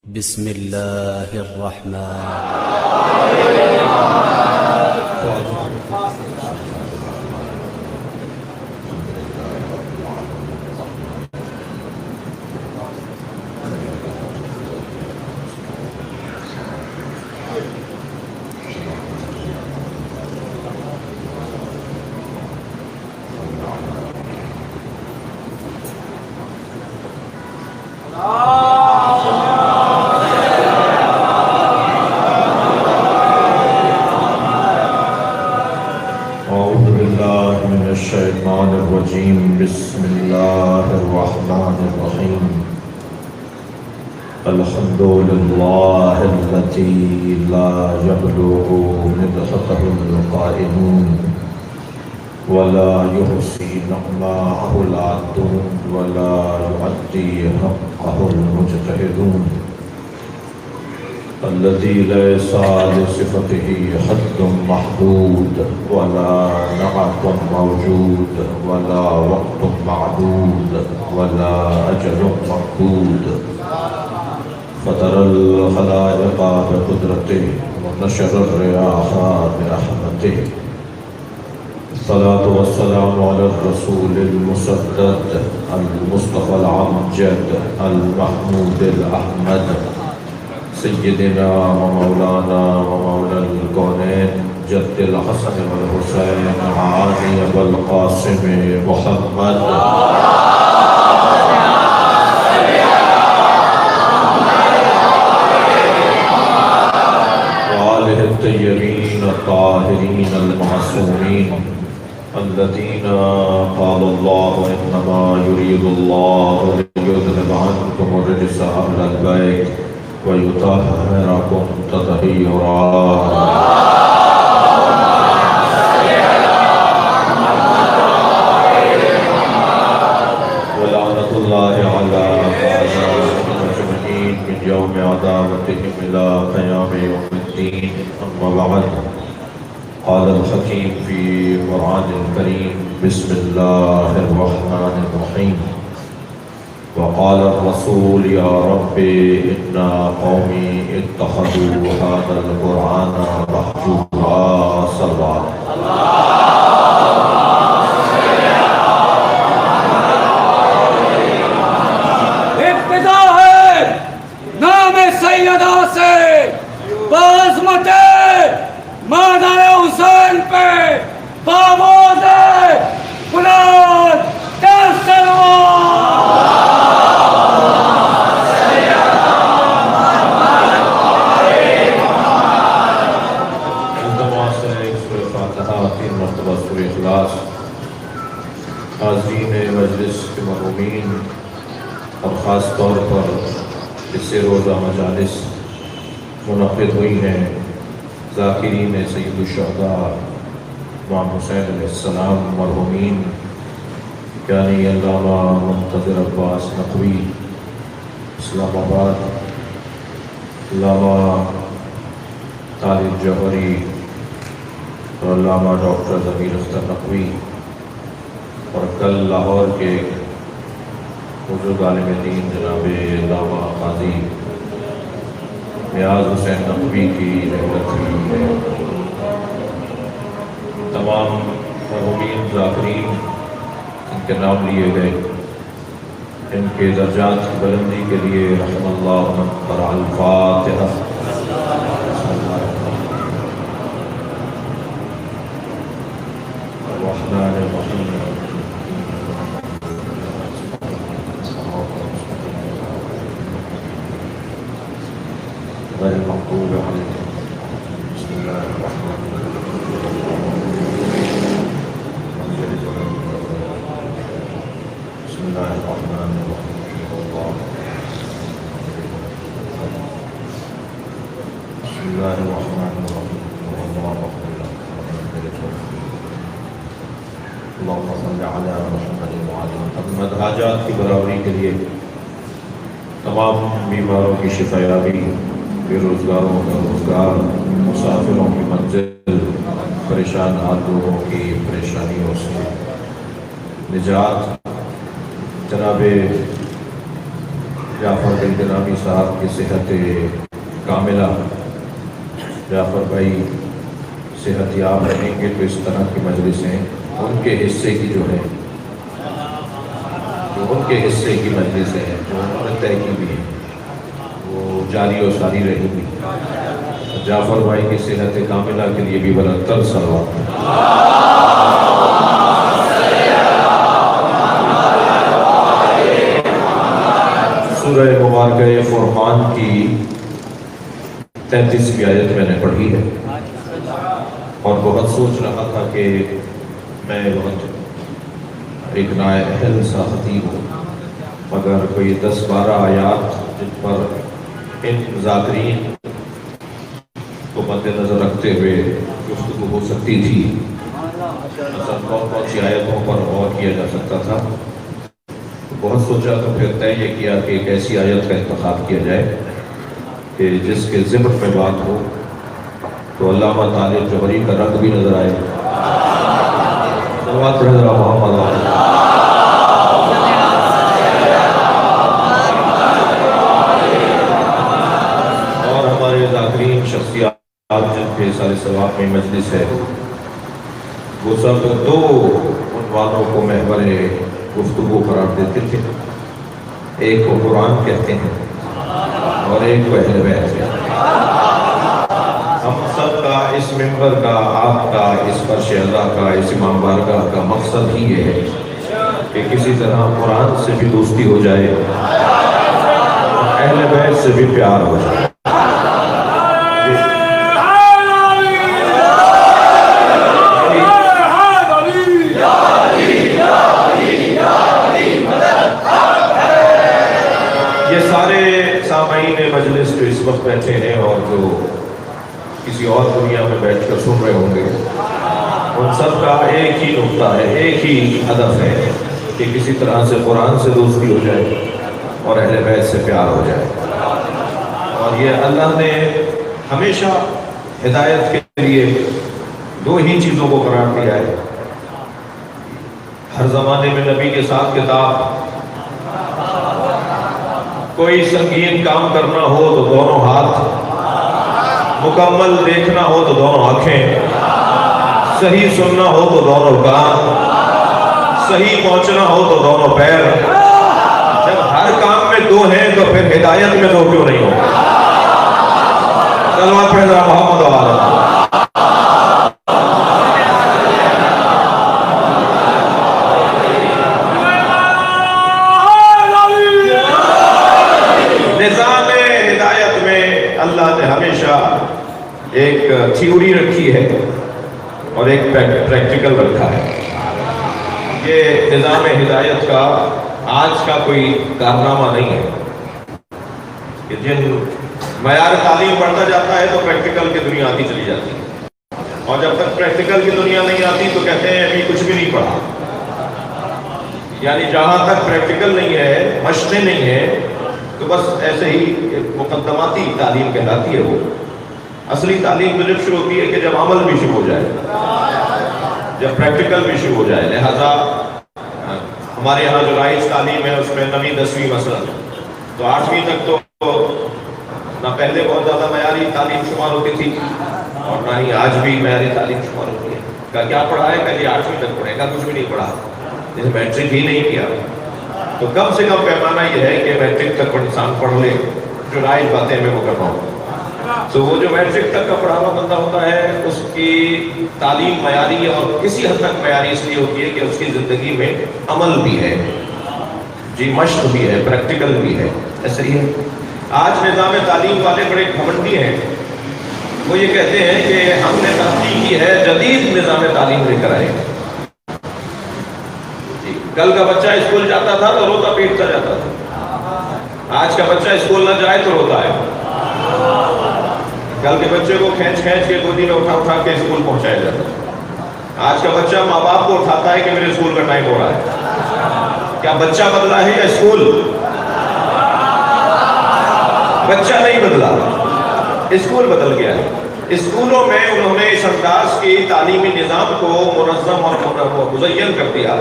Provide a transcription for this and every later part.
بسم الله الرحمن الشیطان الرجیم بسم اللہ الرحمن الرحیم الحمد للہ الذی لا یبلغ مدحته القائلون ولا يحصي نعماءه العادون ولا يؤدي حقه المجتهدون الذي ليس لصفته حد محدود ولا نعت موجود ولا وقت معدود ولا أجل مفقود فطر الخلائق بقدرته ونشر الرياح برحمته الصلاة والسلام على الرسول المسدد المصطفى العمجد المحمود الأحمد سیدنا و مولانا و مولا الکونین جد الحسن والحسین علی ابوالقاسم محمد وآلہ الطیبین الطاہرین المعصومین الذین قال اللہ انما یرید اللہ لیذهب عنکم الرجس اہل البیت وَيُطَهِّرَكُمْ تَطْهِيرًا وَلَعْنَةُ اللَّهِ عَلَى أَعْدَائِهِمْ أَجْمَعِينَ مِنْ يَوْمِ عَدَاوَتِهِمْ إِلَى قِيَامِ يَوْمِ الدِّينِ أَمَّا بَعْدُ قال الحكيم في القرآن الكريم بسم الله الرحمن الرحيم وقال الرسول يا رب إن قومي اتخذوا هذا القرآن مهجورا صلى ابتدا ہے نام سیدہ سے بعظمت مادر حسین پہ بآواز بلند در سلوات حاضرین مجلس کے مرحومین اور خاص طور پر اس سے روزہ مجالس منعقد ہوئی ہیں ذاکرین سید الشہداء امام حسین علیہ السلام مرحومین یعنی علامہ منتظر عباس نقوی اسلام آباد، علامہ طالب جوہری اور علامہ ڈاکٹر ضمیر اختر نقوی اور کل لاہور کے بزرگ عالم دین جناب علامہ قاضی نیاز حسین نقوی کی رحلت ہوئی ہے۔ تمام مرحومین ذاکرین ان کے نام لیے گئے، ان کے درجات کی بلندی کے لیے رحم اللہ من قرأ الفاتحہ۔ الرحمن الرحیم غير المغضوب عليهم بسم الله الرحمن الرحيم بسم الله الرحمن الرحيم بسم الله الرحمن الرحيم اللهم صل على محمد وعلى محمد۔ حاجات کی برابری کے لیے، تمام بیماروں کی شفا یابی، بے روزگاروں کا روزگار، مسافروں کی منزل، پریشان حال لوگوں کی پریشانیوں سے نجات، جناب جعفر بن جنابی صاحب کی صحت کاملہ، جعفر بھائی صحت یاب رہیں گے تو اس طرح کی مجلسیں ان کے حصے کی جو ہے، جو ان کے حصے کی مجلسیں ہیں جو انہوں نے طے کی بھی ہیں، وہ جاری و ساری رہیں گی۔ جعفر بھائی کی صحت کاملہ کے لیے بھی برتر صلوات۔ سورہ مبارکہ فرقان کی 33ویں آیت میں نے پڑھی ہے اور بہت سوچ رہا تھا کہ میں بہت ایک نااہل سا خطیب ہوں، مگر کوئی 10-12 آیات جن پر ان ذاکرین کو مد نظر رکھتے ہوئے گفتگو ہو سکتی تھی، مثلا بہت سی آیتوں پر غور کیا جا سکتا تھا، بہت سوچا تو پھر طے یہ کیا کہ ایک ایسی آیت کا انتخاب کیا جائے کہ جس کے ضمن میں بات ہو تو علامہ طالب جوہری کا رنگ بھی نظر آئے۔ صلوات پڑھیں ذرا محمد علیہ۔ اور ہمارے ذاکرین شخصیات جن کے سارے ثواب میں مجلس ہے، وہ سب 2 عنوانوں کو محور گفتگو قرار دیتے تھے، ایک کو قرآن کہتے ہیں اور ایک کو اہل بیت کہتے ہیں۔ ہم سب کا اس منبر کا، آپ کا، اس فرش اللہ کا، اس امام بارگاہ کا مقصد ہی یہ ہے کہ کسی طرح قرآن سے بھی دوستی ہو جائے، اہل بیت سے بھی پیار ہو جائے۔ یہ سارے سامعین مجلس جو اس وقت بیٹھے ہیں اور جو کسی اور دنیا میں بیٹھ کر سن رہے ہوں گے، ان سب کا ایک ہی نقطہ ہے، ایک ہی ہدف ہے کہ کسی طرح سے قرآن سے دوستی ہو جائے اور اہل بیت سے پیار ہو جائے۔ اور یہ اللہ نے ہمیشہ ہدایت کے لیے 2 ہی چیزوں کو قرار دیا ہے۔ ہر زمانے میں نبی کے ساتھ کتاب، کوئی سنگین کام کرنا ہو تو دونوں ہاتھ، مکمل دیکھنا ہو تو دونوں آنکھیں، صحیح سننا ہو تو دونوں کان، صحیح پہنچنا ہو تو دونوں پیر۔ جب ہر کام میں 2 ہیں تو پھر ہدایت میں 2 کیوں نہیں ہو؟ صلوات پڑھیں ذرا محمد علیہ۔ نظام ہدایت میں اللہ نے ہمیشہ ایک تھیوری رکھی ہے اور ایک پریکٹیکل رکھا ہے۔ یہ نظام ہدایت کا آج کا کوئی کارنامہ نہیں ہے کہ جن معیار تعلیم بڑھتا جاتا ہے تو پریکٹیکل کی دنیا آتی چلی جاتی ہے، اور جب تک پریکٹیکل کی دنیا نہیں آتی تو کہتے ہیں ابھی کچھ بھی نہیں پڑھا۔ یعنی جہاں تک پریکٹیکل نہیں ہے، مشقیں نہیں ہیں، تو بس ایسے ہی مقدماتی تعلیم کہلاتی ہے۔ وہ اصلی تعلیم تو جب شروع ہوتی ہے کہ جب عمل بھی شروع ہو جائے، جب پریکٹیکل بھی شروع ہو جائے۔ لہذا ہمارے یہاں جو رائج تعلیم ہے اس میں 9ویں 10ویں مثلا تو 8ویں تک تو نہ پہلے بہت زیادہ معیاری تعلیم شمار ہوتی تھی اور نہ ہی آج بھی معیاری تعلیم شمار ہوتی ہے۔ کہ کیا پڑھا ہے؟ کہ 8ویں تک پڑھے گا، کچھ بھی نہیں پڑھا، جیسے میٹرک ہی نہیں کیا۔ تو کم سے کم پیمانہ یہ ہے کہ میٹرک تک انسان پڑھ لے، جو رائج باتیں میں وہ کر رہا ہوں۔ تو وہ جو میٹرک تک کا پڑھا ہوا بندہ ہوتا ہے، اس کی تعلیم معیاری اور کسی حد تک معیاری اس لیے ہوتی ہے کہ اس کی زندگی میں عمل بھی ہے، جی مشق بھی ہے، پریکٹیکل بھی ہے۔ ایسے ہی ہے آج نظام تعلیم والے بڑے گھمنڈی ہیں، وہ یہ کہتے ہیں کہ ہم نے ترقی کی ہے، جدید نظام تعلیم لے کر آئے۔ کل کا بچہ اسکول جاتا تھا تو روتا پیٹتا جاتا تھا، آج کا بچہ اسکول نہ جائے تو روتا ہے۔ کل کے بچے کو کھینچ کے گودی میں اٹھا کے اسکول پہنچایا جاتا ہے، آج کا بچہ ماں باپ کو اٹھاتا ہے کہ میرے اسکول کا ٹائم ہو رہا ہے۔ کیا بچہ بدلا ہے یا اسکول؟ بچہ نہیں بدلا، اسکول بدل گیا ہے۔ اسکولوں میں انہوں نے اس انداز کی تعلیمی نظام کو منظم اور مزین کر دیا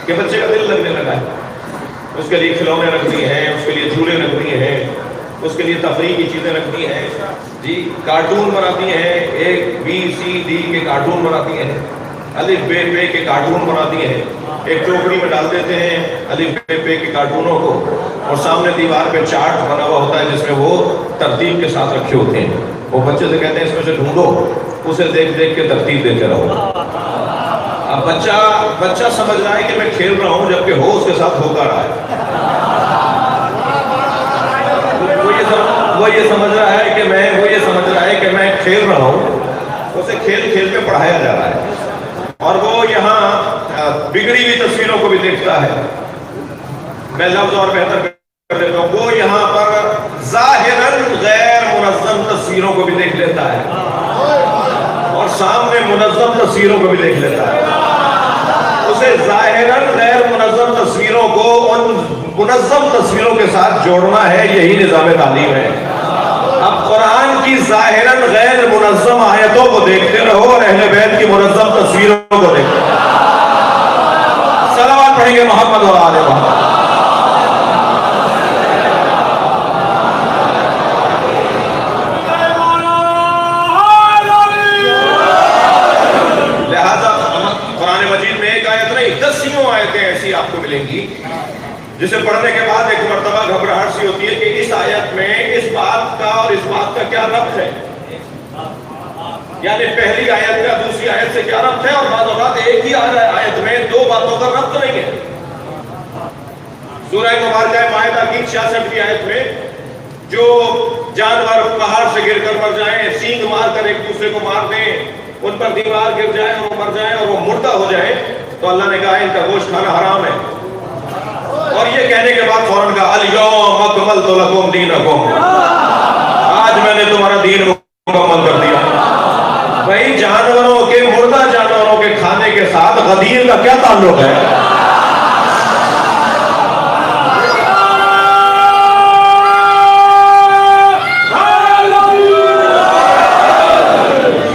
کہ بچے کا دل لگنے لگا ہے۔ اس کے لیے کھلونے رکھنی ہیں، اس کے لیے جھولے رکھنی ہیں، اس کے لیے تفریح کی چیزیں رکھنی ہیں، جی کارٹون بناتی ہیں، ایک ABCD کے کارٹون بناتی ہیں، الف ب پے کے کارٹون بناتی ہیں، ایک ٹوکری میں ڈال دیتے ہیں الف ب پے کے کارٹونوں کو، اور سامنے دیوار پہ چارٹ بنا ہوا ہوتا ہے جس میں وہ ترتیب کے ساتھ رکھے ہوتے ہیں. وہ بچے سے کہتے ہیں اس میں سے ڈھونڈو، اسے دیکھ دیکھ کے ترتیب دیتے رہو. اب بچہ سمجھ رہا ہے کہ میں کھیل رہا ہوں، جبکہ ہو اس کے ساتھ ہو کر رہا ہے. وہ یہ سمجھ رہا ہے کہ میں کھیل رہا ہوں، اسے کھیل کھیل کے پڑھایا جا رہا ہے. اور وہ یہاں بگڑی ہوئی تصویروں کو بھی دیکھتا ہے. میں لفظ اور بہتر کر دیتا ہوں، وہ یہاں پر ظاہراً غیر منظم تصویروں کو بھی دیکھ لیتا ہے، اور سامنے منظم تصویروں کو بھی دیکھ لیتا ہے. اسے ظاہراً غیر منظم تصویروں کو ان منظم تصویروں کے ساتھ جوڑنا ہے. یہی نظام تعلیم ہے. اب قرآن کی ظاہراً غیر منظم آیتوں کو دیکھتے رہو اور اہل بیت کی منظم تصویروں کو دیکھتے رہو. صلوات پڑھیں گے محمد اور آل محمد. ایسی آپ کو ملیں گی جسے پڑھنے کے بعد ایک مرتبہ گھبراہٹ سی ہوتی ہے کہ اس آیت میں اس بات کا اور اس بات کا کیا ربط ہے، یعنی پہلی آیت کا دوسری آیت سے کیا ربط ہے، اور بعض اوقات ایک ہی آیت میں دو باتوں کا ربط نہیں ہے. سورہ مبارکہ مائدہ کی 66 کی آیت میں جو جانور پہاڑ سے گر کر مر جائیں، سینگ مار کر ایک دوسرے کو مار دیں، ان پر دیوار گر جائے اور وہ مر جائیں اور وہ مردہ ہو جائے، تو اللہ نے کہا ان کا گوشت کھانا حرام ہے. اور یہ کہنے کے بعد فوراً کہا الیوم اکملت لکم دینکم، آج میں نے تمہارا دین مکمل کر دیا. بھائی جانوروں کے، مردہ جانوروں کے کھانے کے ساتھ غدیر کا کیا تعلق ہے؟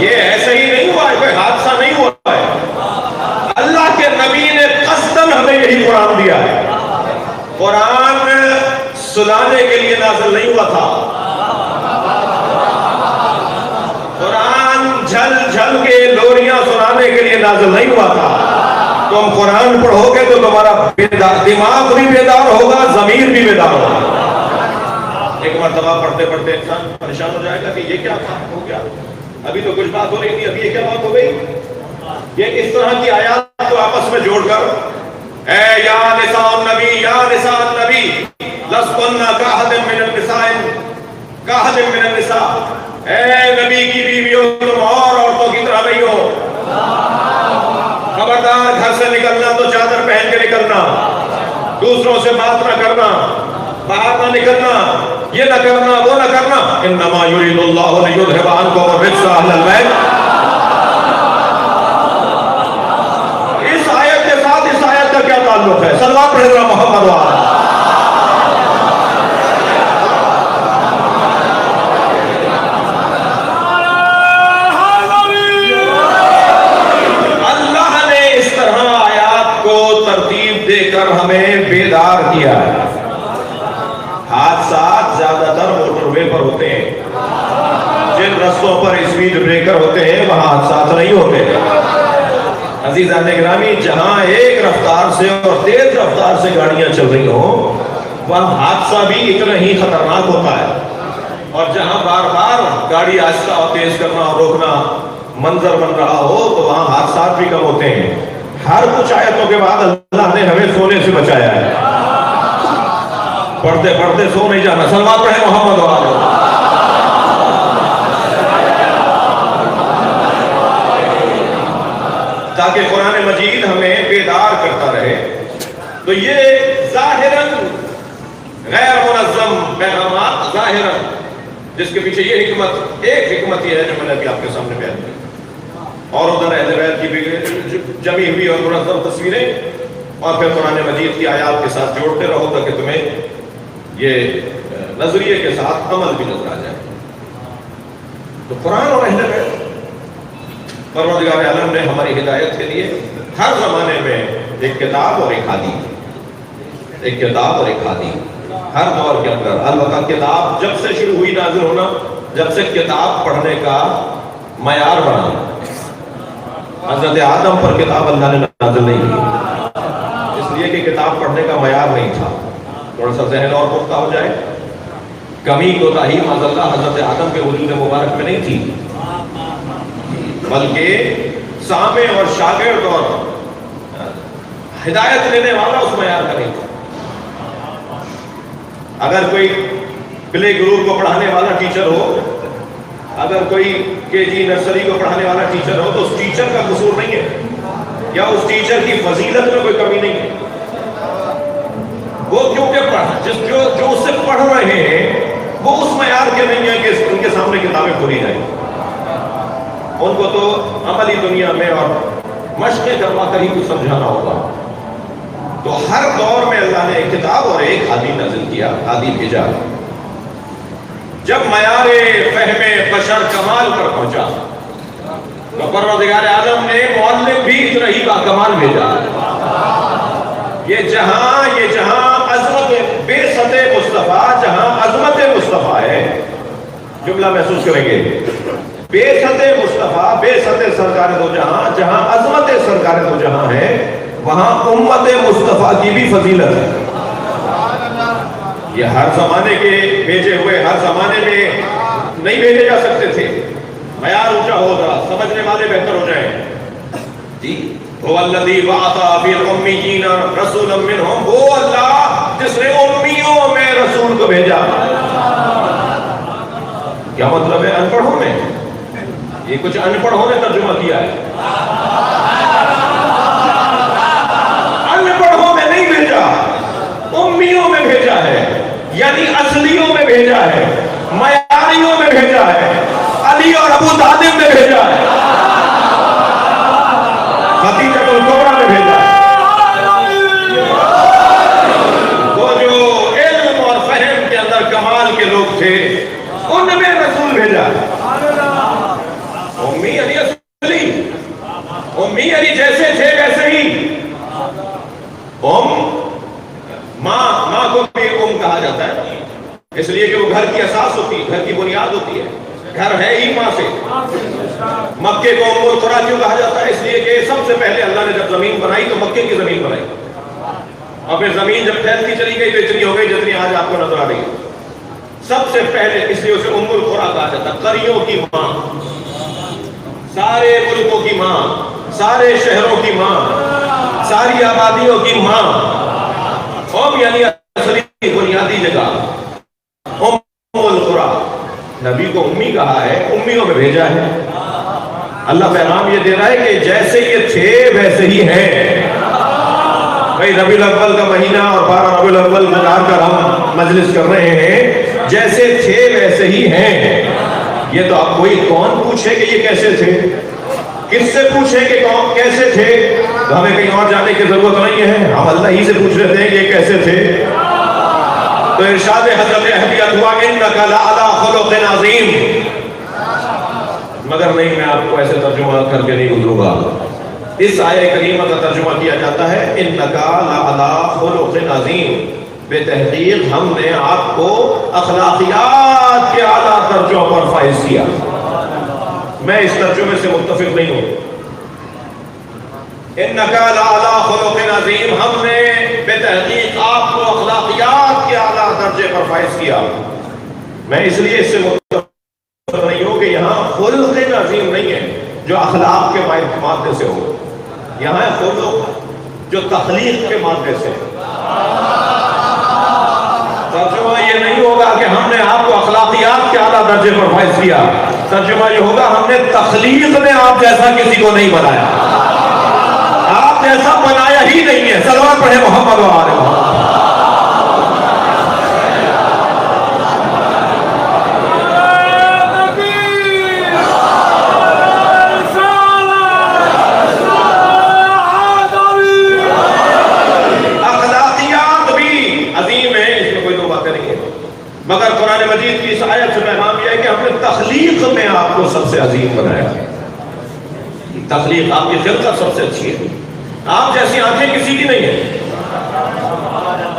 یہ ایسے ہی نہیں ہوا ہے، کوئی حادثہ نہیں ہوا ہے. اللہ کے نبی نے قصداً ہمیں یہی قرآن دیا ہے. قرآن سلانے کے لیے نازل نہیں ہوا تھا. قرآن جھل جھل کے لوریاں سنانے کے لیے نازل نہیں ہوا تھا. تم قرآن پڑھو گے تو تمہارا دماغ بھی بیدار ہوگا، ضمیر بھی بیدار ہوگا. ایک مرتبہ پڑھتے پڑھتے انسان پریشان ہو جائے گا کہ یہ کیا ہو گیا، ابھی تو کچھ بات ہو رہی تھی، ابھی یہ کیا بات ہو گئی. یہ اس طرح کی آیات کو آپس میں جوڑ کر اے یا نساء النبی، یا نساء النبی لستن کاحد من النساء، کاحد من النساء، اے نبی کی بیویوں تم اور عورتوں کی طرح نہیں ہو. خبردار گھر سے نکلنا تو چادر پہن کے نکلنا، دوسروں سے بات نہ کرنا، باہر نہ نکلنا، یہ نہ کرنا وہ نہ کرنا. انما یرید اللہ لیذھب عنکم الرجس اہل البیت. کیا تعلق ہے؟ صلوات پڑھے ذرا محمد وآلہ. اللہ نے اس طرح آیات کو ترتیب دے کر ہمیں بیدار کیا ہے. حادثات زیادہ تر موٹر وے پر ہوتے ہیں، جن رستوں پر اسپیڈ بریکر ہوتے ہیں وہاں حادثات نہیں ہوتے. عزیزان گرامی، جہاں ایک رفتار سے اور تیز رفتار سے گاڑیاں چل رہی ہوں وہاں حادثہ بھی اتنا ہی خطرناک ہوتا ہے. اور جہاں بار بار گاڑی آہستہ اور تیز کرنا اور روکنا منظر بن رہا ہو تو وہاں حادثات بھی کم ہوتے ہیں. ہر کچھ آیتوں کے بعد اللہ نے ہمیں سونے سے بچایا ہے. پڑھتے پڑھتے سو نہیں جانا. صلوات پڑھیں محمد و آلہ. تاکہ قرآن مجید ہمیں بیدار کرتا رہے. تو یہ ظاہراً غیر منظم پیغامات، ظاہراً جس کے پیچھے یہ حکمت، ایک حکمت یہ ہے جو میں نے ابھی آپ کے سامنے بیان کی، اور ادھر اہل بیت کی جمی ہوئی اور منظم تصویریں، اور پھر قرآن مجید کی آیات کے ساتھ جوڑتے رہو تاکہ تمہیں یہ نظریے کے ساتھ عمل بھی نظر آ جائے. تو قرآن اور اہل بیت، پروردگار عالم نے ہماری ہدایت کے لیے ہر زمانے میں ایک کتاب اور ایک حدیث، ایک کتاب اور ایک ہادی. ہر دور کے اندر البتہ کتاب جب سے شروع ہوئی نازل ہونا، جب سے کتاب پڑھنے کا معیار بنا. حضرت آدم پر کتاب اللہ نے نازل نہیں کی، اس لیے کہ کتاب پڑھنے کا معیار نہیں تھا. تھوڑا سا ذہن اور پختہ ہو جائے، کمی کوتاہی معاذ حضرت آدم کے وجود مبارک میں نہیں تھی، بلکہ سامع اور شاگرد اور ہدایت لینے والا اس معیار کا نہیں تھا. اگر کوئی پلے گروپ کو پڑھانے والا ٹیچر ہو، اگر کوئی کے جی نرسری کو پڑھانے والا ٹیچر ہو، تو اس ٹیچر کا قصور نہیں ہے، یا اس ٹیچر کی فضیلت میں کوئی کمی نہیں ہے. وہ کیونکہ جو اس سے پڑھ رہے ہیں وہ اس معیار کے نہیں ہیں کہ ان کے سامنے کتابیں کھولی جائیں. ان کو تو عملی دنیا میں اور مشقیں کروا کر ہی کچھ سمجھانا ہوگا. تو ہر دور میں اللہ نے ایک کتاب اور ایک ہادی نازل کیا، ہادی بھیجا. جب معیار فہم بشر کمال پر پہنچا تو پروردگار عالم نے معلم بھی اتنا ہی باکمال بھیجا. یہ جہاں عظمت بے سطح مصطفیٰ، جہاں عظمت مصطفیٰ ہے، جملہ محسوس کریں گے، بے سطح مصطفیٰ، بے سطح سرکار دو جہاں، جہاں عظمت سرکار دو جہاں ہے، وہاں امت مصطفیٰ کی بھی فضیلت ہے. یہ ہر زمانے کے بھیجے ہوئے ہر زمانے میں نہیں بھیجے جا سکتے تھے. معیار اونچا ہوگا، سمجھنے والے بہتر ہو جائیں. جی وہ الذی بعث فی الامیین رسولا منہم، وہ اللہ جس نے امیوں میں رسول کو بھیجا. کیا مطلب ہے؟ ان پڑھوں میں، یہ کچھ ان پڑھوں نے ترجمہ کیا ہے. ان پڑھوں میں نہیں بھیجا، امیوں میں بھیجا ہے، یعنی اصلیوں میں بھیجا ہے، معیاریوں میں بھیجا ہے، علی اور ابو طالب میں بھیجا ہے، خدیجہ الکبریٰ میں بھیجا ہے. وہ جو علم اور فہم کے اندر کمال کے لوگ تھے ان میں رسول بھیجا ہے. امی علی اصلی، امی علی جیسے تھے ویسے ہی. ماں کو بھی کہا جاتا ہے، اس لیے کہ وہ گھر کی اساس ہوتی ہے، گھر کی بنیاد ہوتی ہے، گھر ہے ہی ماں سے. مکے کو ام القریٰ کیوں کہا جاتا ہے؟ اس لیے کہ سب سے پہلے اللہ نے جب زمین بنائی تو مکے کی زمین بنائی، اور پھر زمین جب پھیلتی چلی گئی تو اتنی ہو گئی جتنی آج آپ کو نظر آ رہی ہے. سب سے پہلے اس لیے اسے ام القریٰ کہا جاتا ہے، قریوں کی ماں، سارے ملکوں کی ماں، سارے شہروں کی ماں، ساری آبادیوں کی ماں. قوم یعنی اصلی بنیادی جگہ، ام القریٰ. نبی کو امی کہا ہے، امیوں میں بھیجا ہے. اللہ پیغام یہ دے رہا ہے کہ جیسے یہ تھے ویسے ہی ہیں. بھائی ربیع الاول کا مہینہ اور 12 ربیع الاول گزار کر ہم مجلس کر رہے ہیں، جیسے تھے ویسے ہی ہیں. یہ تو آپ کوئی کون پوچھے کہ یہ کیسے تھے، کس سے پوچھیں کہ کون کیسے تھے، تو ہمیں کہیں اور جانے کی ضرورت نہیں ہے، ہم اللہ ہی سے پوچھ رہے تھے کہ یہ کیسے تھے. تو ارشاد حضرت اہلیت ہوا انک لعلی خلق عظیم. مگر نہیں، میں آپ کو ایسے ترجمہ کر کے نہیں گزروں گا. اس آیہ کریمہ کا ترجمہ کیا جاتا ہے انک لعلی خلق عظیم. بے تحقیق ہم نے آپ کو اخلاقیات کے اعلیٰ درجوں پر فائز کیا. میں اس ترجمے سے متفق نہیں ہوں. انک لعلی خلق عظیم، ہم نے بے تحقیق آپ کو اخلاقیات کے اعلیٰ درجے پر فائز کیا. میں اس لیے اس سے متفق نہیں ہوں کہ یہاں خلق عظیم نہیں ہے جو اخلاق کے مادے سے ہو، یہاں ہے خلق جو تخلیق کے مادے سے. ترجمہ یہ نہیں ہوگا کہ ہم نے آپ کو اخلاقیات کے اعلیٰ درجے پر فائز کیا. ترجمہ یہ ہوگا ہم نے تخلیق میں آپ جیسا کسی کو نہیں بنایا، آپ جیسا بنایا ہی نہیں ہے. صلوات پڑھے محمد و آل محمد. مگر قرآن مجید کی اس آیت سے پیغام یہ ہے کہ ہم نے تخلیق میں آپ کو سب سے عظیم بنایا. تخلیق آپ کی خلقت سب سے اچھی ہے. آپ جیسی آنکھیں کسی کی نہیں ہیں،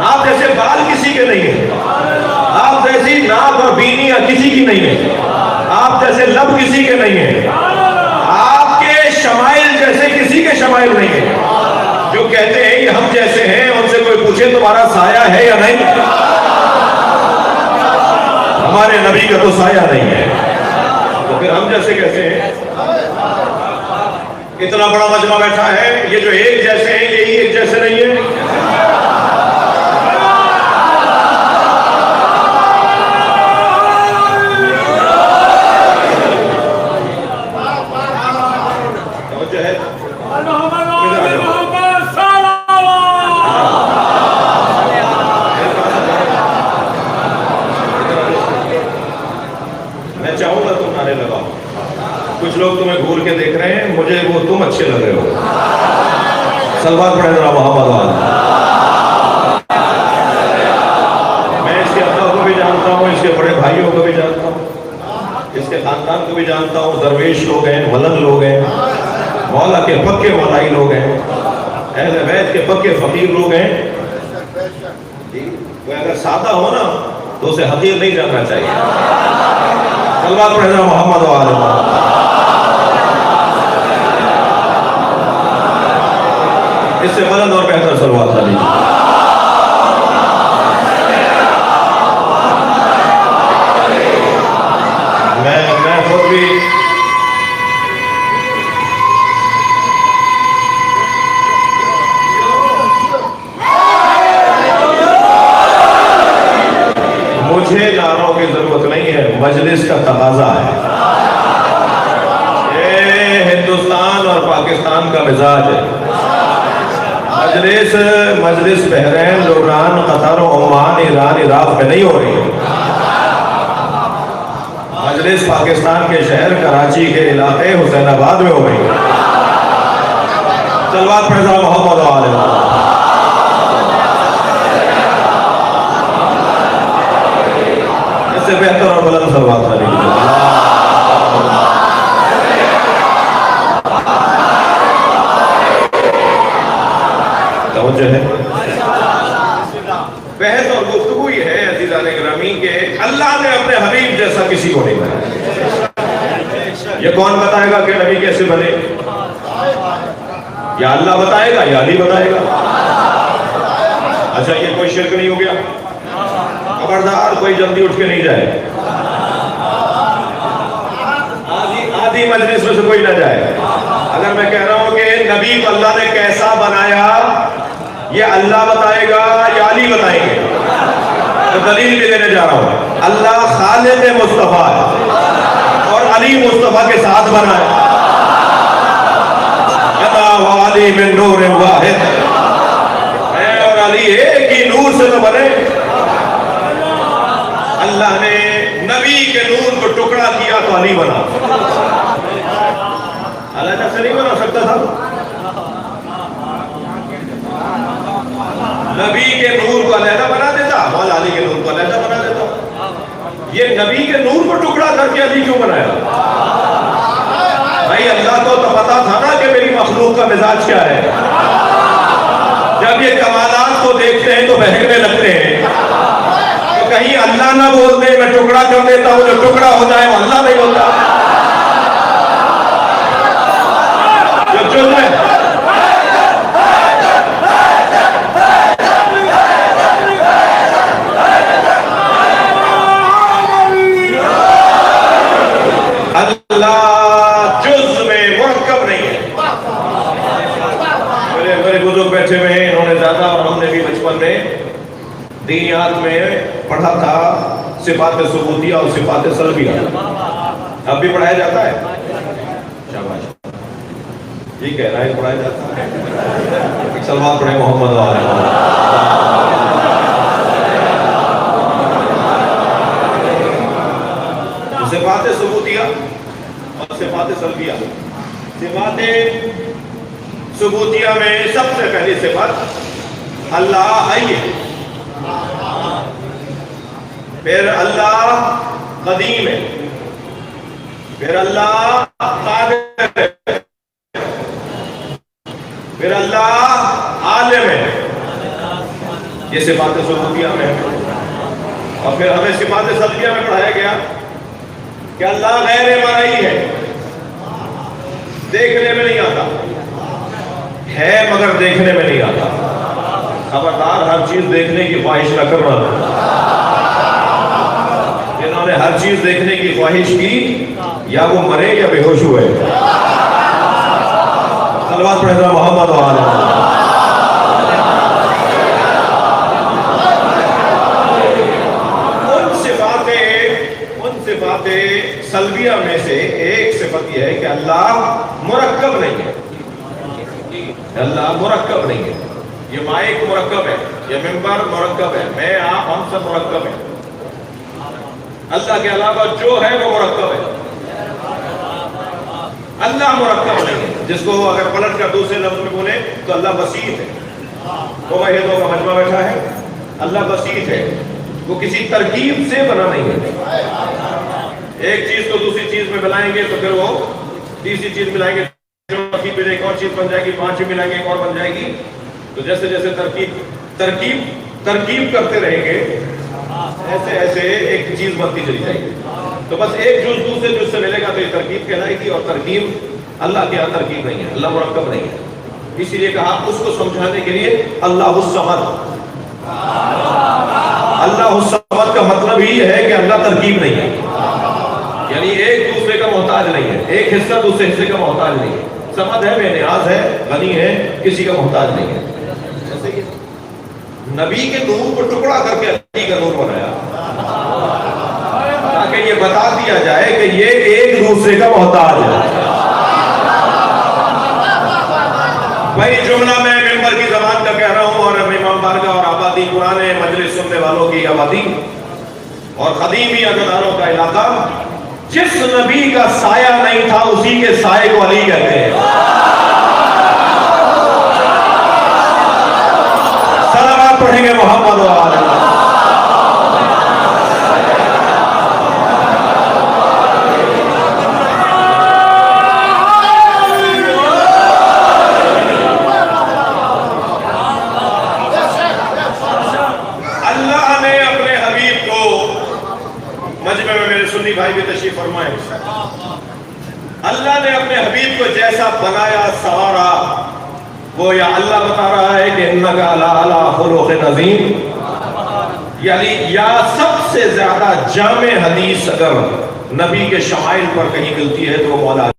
آپ جیسے بال کسی کے نہیں ہیں، آپ جیسی ناک اور بینیاں کسی کی نہیں ہیں، آپ جیسے لب کسی کے نہیں ہیں، آپ کے شمائل جیسے کسی کے شمائل نہیں ہیں۔ جو کہتے ہیں یہ ہم جیسے ہیں، ان سے کوئی پوچھے تمہارا سایہ ہے یا نہیں؟ ہمارے نبی کا تو سایہ نہیں ہے، تو پھر ہم جیسے کیسے ہیں؟ اتنا بڑا مجمع بیٹھا ہے، یہ جو ایک جیسے ہیں یہی ایک جیسے نہیں ہے؟ میں چاہوں گا تم نعرے لگاؤ، کچھ لوگ تمہیں گھور کے دیکھ رہے ہیں، مجھے وہ تم اچھے لگ رہے ہو۔ سلوات پڑھیں ذرا محمد وال۔ میں اس کے ابا کو بھی جانتا ہوں، اس کے بڑے بھائیوں کو بھی جانتا ہوں، اس کے خاندان کو بھی جانتا ہوں۔ درویش لوگ ہیں، ملنگ لوگ ہیں، مولا کے پکے مولائی لوگ ہیں، اہل بیت کے پکے فقیر لوگ ہیں۔ کوئی اگر سادہ ہو نا تو اسے حقیر نہیں جاننا چاہیے۔ سلوات پڑھیں ذرا محمد وال۔ اس سے بلند اور بہتر سلوات پڑھیں۔ میں خود بھی مجھے نعروں کی ضرورت نہیں ہے، مجلس کا تقاضا ہے۔ یہ ہندوستان اور پاکستان کا مزاج ہے۔ مجلس بحرین، لبنان، قطر، عمان، ایران، عراق میں نہیں ہو رہی ہے۔ مجلس پاکستان کے شہر کراچی کے علاقے حسین آباد میں ہو رہی ہے۔ سلوات پڑھیں ذرا محمد وال۔ اس سے بہتر اور بلند سلوات پڑھیں۔ توجہ ہے، بحث اور گفتگو یہ ہے عزیزان گرامی کہ اللہ نے اپنے حبیب جیسا کسی کو نہیں بنایا۔ یہ کون بتائے گا کہ نبی کیسے بنے؟ یا اللہ بتائے گا یا علی بتائے گا؟ اچھا یہ کوئی شرک نہیں ہو گیا؟ خبردار کوئی جلدی اٹھ کے نہیں جائے، آدھی مجلس میں سے کوئی نہ جائے۔ اگر میں کہہ رہا ہوں کہ نبی کو اللہ نے کیسا بنایا، یہ اللہ بتائے گا یا علی بتائیں گے؟ تو دلیل بھی دینے جا رہا ہوں۔ اللہ خالق مصطفیٰ ہے اور علی مصطفیٰ کے ساتھ بنا ہے۔ انا و علی من نور واحد، میں اور علی ایک ہی نور سے تو بنے۔ اللہ نے نبی کے نور کو ٹکڑا کیا تو علی بنا، اللہ سے نہیں بنا سکتا تھا۔ نبی کے نور کو علیحدہ بنا دیتا، مولا علی کے نور کو علیحدہ بنا دیتا۔ یہ نبی کے نور کو ٹکڑا کر کے علی کیوں بنایا؟ بھائی اللہ کو تو پتا تھا نا کہ میری مخلوق کا مزاج کیا ہے۔ جب یہ کمالات کو دیکھتے ہیں تو بہکنے لگتے ہیں، تو کہیں اللہ نہ بول دے میں ٹکڑا کر دیتا ہوں، جو ٹکڑا ہو جائے وہ اللہ نہیں ہوتا۔ جو چل رہے ہیں اللہ جز میں مرکب نہیں ہے۔ میرے بزرگ بیٹھے ہوئے ہیں، انہوں نے زیادہ اور ہم نے بھی بچپن میں دینیات میں پڑھا تھا صفات ثبوتیہ اور صفات سلبیہ۔ اب بھی پڑھایا جاتا ہے؟ شاباش، یہ کہہ رہا ہے پڑھایا جاتا ہے۔ ایک سلوات پڑھیں محمد وعلیہ۔ صفات ثبوتیہ اور صفات سلبیہ۔ صفات ثبوتیہ میں سب سے پہلی صفت اللہ ہے، پھر اللہ قدیم ہے، پھر اللہ قادر ہے، پھر اللہ عالم ہے، یہ صفات ثبوتیہ میں ہے. اور پھر ہمیں صفات سلبیہ میں پڑھایا گیا کہ اللہ غیر مرئی ہے، دیکھنے میں نہیں آتا ہے مگر دیکھنے میں نہیں آتا. خبردار ہر چیز دیکھنے کی خواہش نہ کرنا. جنہوں نے ہر چیز دیکھنے کی خواہش کی یا وہ مرے یا بے ہوش ہوئے. صلوات پڑھنا محمد و آلہ. ان صفات سلبیہ میں سے ایک صفت یہ ہے کہ اللہ مرکب نہیں ہے. اللہ مرکب نہیں ہے. یہ مائک مرکب ہے، یہ ممبر مرکب ہے، میں آپ ہم سب مرکب ہیں. اللہ کے علاوہ جو ہے وہ مرکب ہے. اللہ مرکب نہیں ہے. جس کو اگر پلٹ کر دوسرے لفظ میں بولے تو اللہ بسیط ہے. تو واحدوں کا مجمع بیٹھا ہے. اللہ بسیط ہے، وہ کسی ترکیب سے بنا نہیں ہے. ایک چیز کو دوسری چیز میں ملائیں گے تو پھر وہ تیسری چیز ملائیں گے، پھر ایک اور چیز بن جائے گی، پانچ ملائیں گے ایک اور بن جائے گی. تو جیسے جیسے ترکیب کرتے رہیں گے ایسے ایسے ایک چیز بنتی چلی جائے گی. تو بس ایک جز دوسرے جز سے ملے گا تو یہ ترکیب کہلائے گی. اور ترکیب اللہ کے یہاں ترکیب نہیں ہے، اللہ مرکب نہیں ہے. اسی لیے کہا اس کو سمجھانے کے لیے اللہ الصمد. اللہ الصمد کا مطلب ہی ہے کہ اللہ ترکیب نہیں ہے، یعنی ایک دوسرے کا محتاج نہیں ہے، ایک حصہ دوسرے حصے کا محتاج نہیں ہے. صمد ہے، بے نیاز ہے، غنی ہے، کسی کا محتاج نہیں ہے. نبی کے نور کو ٹکڑا کر کے علی کا نور بنایا تاکہ یہ بتا دیا جائے کہ یہ ایک دوسرے کا محتاج ہے. بھائی جملہ میں ممبر کی زبان کا کہہ رہا ہوں، اور امام بارگاہ اور آبادی پرانے مجلس سننے والوں کی آبادی اور قدیمی عزاداروں کا علاقہ، جس نبی کا سایہ نہیں تھا اسی کے سائے کو علی کہتے ہیں. صلوات پڑھیں گے محمد و آلہ. اللہ نے اپنے حبیب کو، مجمع میں میرے سنی بھائی بھی تشریف فرمائے، اللہ نے اپنے حبیب کو جیسا بنایا سوارا، وہ یا اللہ بتا رہا ہے کہ انک علی خلق عظیم. یعنی یا سب سے زیادہ جامع حدیث اگر نبی کے شمائل پر کہیں ملتی ہے تو وہ مولا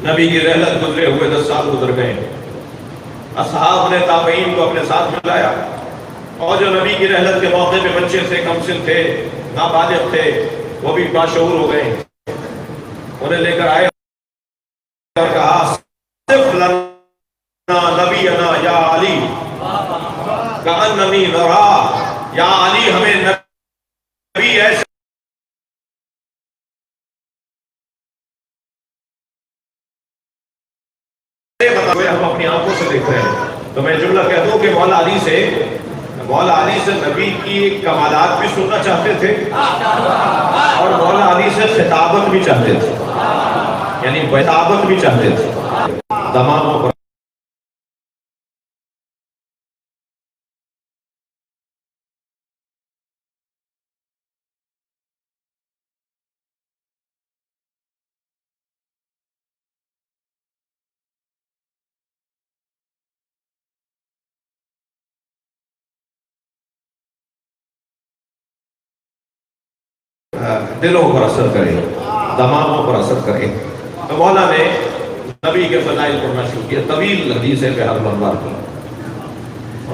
نبی کی رحلت گزرے ہوئے 10 سال گزر گئے. اصحاب نے تابعین کو اپنے ساتھ ملایا، اور جو نبی کی رحلت کے موقع پہ بچے سے کم سن تھے، نابالغ تھے، وہ بھی باشعور ہو گئے. انہیں لے کر آئے اور کہا صف لنا نبینا یا علی کأننی نرا. یا علی ہمیں نبی ایسے ہم اپنی آنکھوں سے دیکھ رہے ہیں. تو میں جملہ کہہ دوں کہ مولا علی سے نبی کی کمالات بھی سننا چاہتے تھے اور مولا علی سے خطابت بھی چاہتے تھے، یعنی خطابت بھی چاہتے تھے. تماموں پر دلوں پر اثر کرے، دماغوں پر اثر کرے. تو مولا نے نبی کے فضائل پڑھنا شروع کیا. طویل حدیث ہے پہ ہر منبر پر.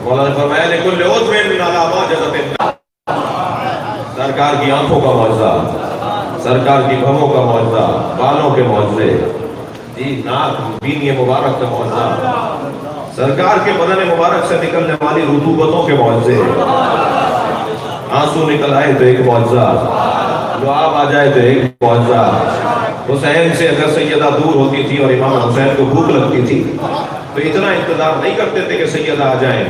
مولا نے فرمایا لِكُلِّ عُضْوٍ عَلَىٰ مَا جَزَتِ. سرکار کی آنکھوں کا معجزہ، سرکار کی بھووں کا معجزہ، بالوں کے معجزے، ناک بینی مبارک کا معجزہ، سرکار کے بدن مبارک سے نکلنے والی رطوبتوں کے معجزے. آنسو نکل آئے تو ایک معجزہ، لعاب آ جائے تو ایک معجزہ. حسین سے اگر سیدہ دور ہوتی تھی اور امام حسین کو بھوک لگتی تھی تو اتنا انتظار نہیں کرتے تھے کہ سیدہ آ جائیں.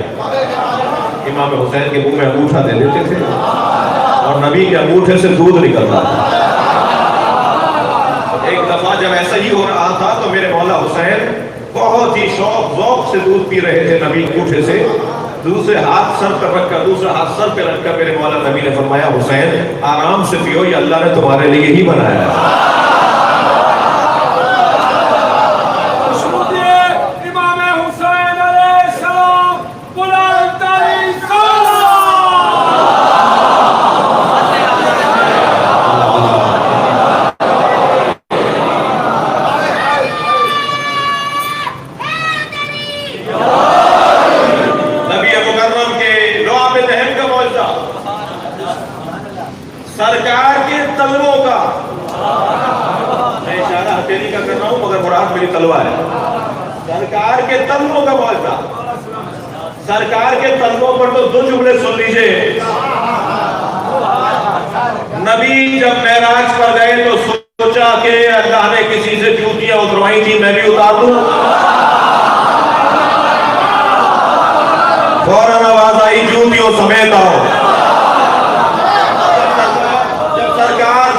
امام حسین کے منہ میں انگوٹھا دے دیتے تھے اور نبی کے انگوٹھے سے دودھ نکلتا تھا. ایک دفعہ جب ایسا ہی ہو رہا تھا تو میرے مولا حسین بہت ہی شوق ذوق سے دودھ پی رہے تھے نبی کوٹھے سے. دوسرے ہاتھ سر پر رکھ کر دوسرا ہاتھ سر پہ رکھ کر میرے مولا نبی نے فرمایا حسین آرام سے پیو, یہ اللہ نے تمہارے لیے ہی بنایا ہے. سرکار کے تلووں کا, میں اشارہ ہتھیلی کا کر رہا ہوں مگر مراد میری تلوار ہے. سرکار کے تلووں کا معاوضہ, سرکار کے تلووں پر تو دو جملے سن لیجئے. نبی جب معراج پر گئے تو سوچا کہ اللہ نے کسی سے جوتیاں اتروائی تھی, میں بھی اتار دوں. فوراً آواز آئی جوتیوں سمیت آؤ.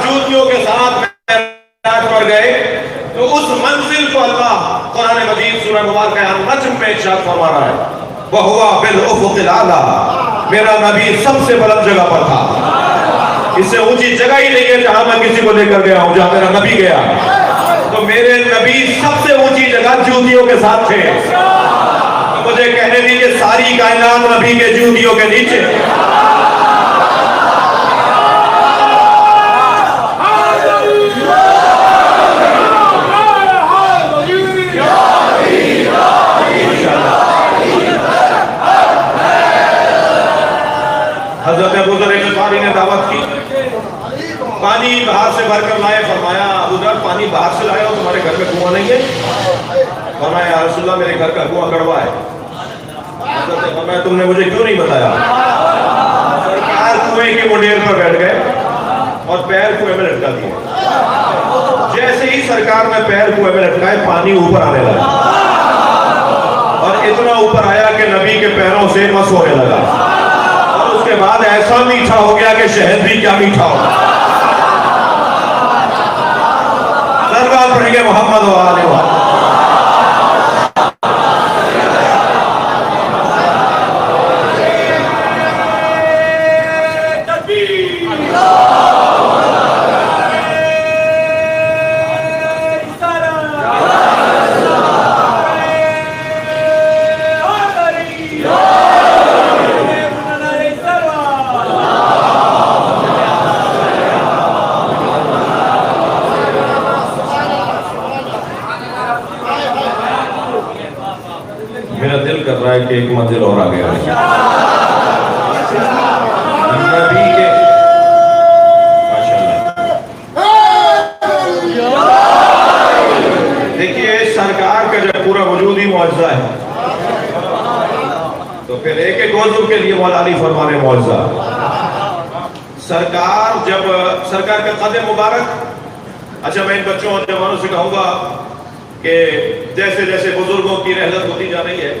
جوتیوں کے ساتھ معراج پر گئے تو اس منزل کو اللہ قرآن مجید سورہ مبارکہ النجم میں ارشاد فرما رہا ہے وَهُوَ بِالْأُفُقِ الْأَعْلَىٰ. میرا نبی سب سے بلند جگہ پر تھا. اس سے اونچی جگہ ہی نہیں ہے جہاں میں کسی کو لے کر گیا ہوں, جہاں میرا نبی گیا. تو میرے نبی سب سے اونچی جگہ جوتیوں کے ساتھ تھے. مجھے کہنے دیجیے ساری کائنات نبی کے جوتیوں کے نیچے. حضرت ابو ذر غفاری نے دعوت کی, پانی باہر سے بھر کر لائے. فرمایا ابو ذر پانی باہر سے لائے ہو, تمہارے گھر میں کنواں نہیں ہے؟ فرمایا یا رسول اللہ میرے گھر کا کنواں کڑوا ہے. حضرت نے فرمایا تم نے مجھے کیوں نہیں بتایا؟ سرکار کنویں کی منڈیر پر بیٹھ گئے اور پیر کنویں میں لٹکا دیے. جیسے ہی سرکار نے پیر کنویں میں لٹکائے پانی اوپر آنے لگا, اور اتنا اوپر آیا کہ نبی کے پیروں سے مس ہونے لگا. اس کے بعد ایسا میٹھا ہو گیا کہ شہد بھی کیا میٹھا ہو. دربار پڑھیں گے محمد و آل محمد. میرا دل کر رہا ہے کہ ایک منزل اور آگے آئے نبی کے. دیکھیے سرکار کا جب پورا وجود ہی معجزہ ہے تو پھر ایک ایک عضو کے لیے مولا علی فرمانے معجزہ. سرکار جب سرکار کا قد مبارک, اچھا میں ان بچوں اور جوانوں سے کہوں گا کہ جیسے جیسے بزرگوں کی رحلت ہوتی جا رہی ہے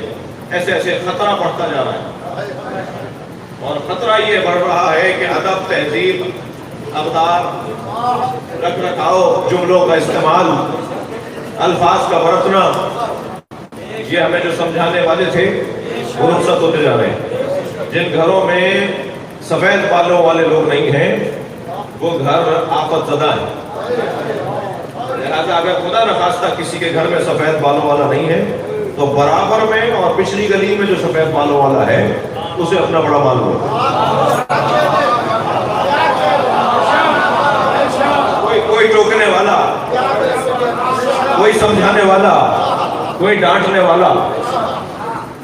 ایسے ایسے خطرہ بڑھتا جا رہا ہے. اور خطرہ یہ بڑھ رہا ہے کہ ادب, تہذیب, اقدار, رکھ رکھاؤ, جملوں کا استعمال, الفاظ کا برتنا, یہ ہمیں جو سمجھانے والے تھے وہ رخصت ہوتے جا رہے ہیں. جن گھروں میں سفید بالوں والے لوگ نہیں ہیں وہ گھر آفت زدہ ہیں. لہذا اگر خدا نخواستہ کسی کے گھر میں سفید بالوں والا نہیں ہے تو برابر میں اور پچھلی گلی میں جو سفید بالوں والا ہے اسے اپنا بڑا معلوم ہو. کوئی ٹوکنے والا, کوئی سمجھانے والا, کوئی ڈانٹنے والا.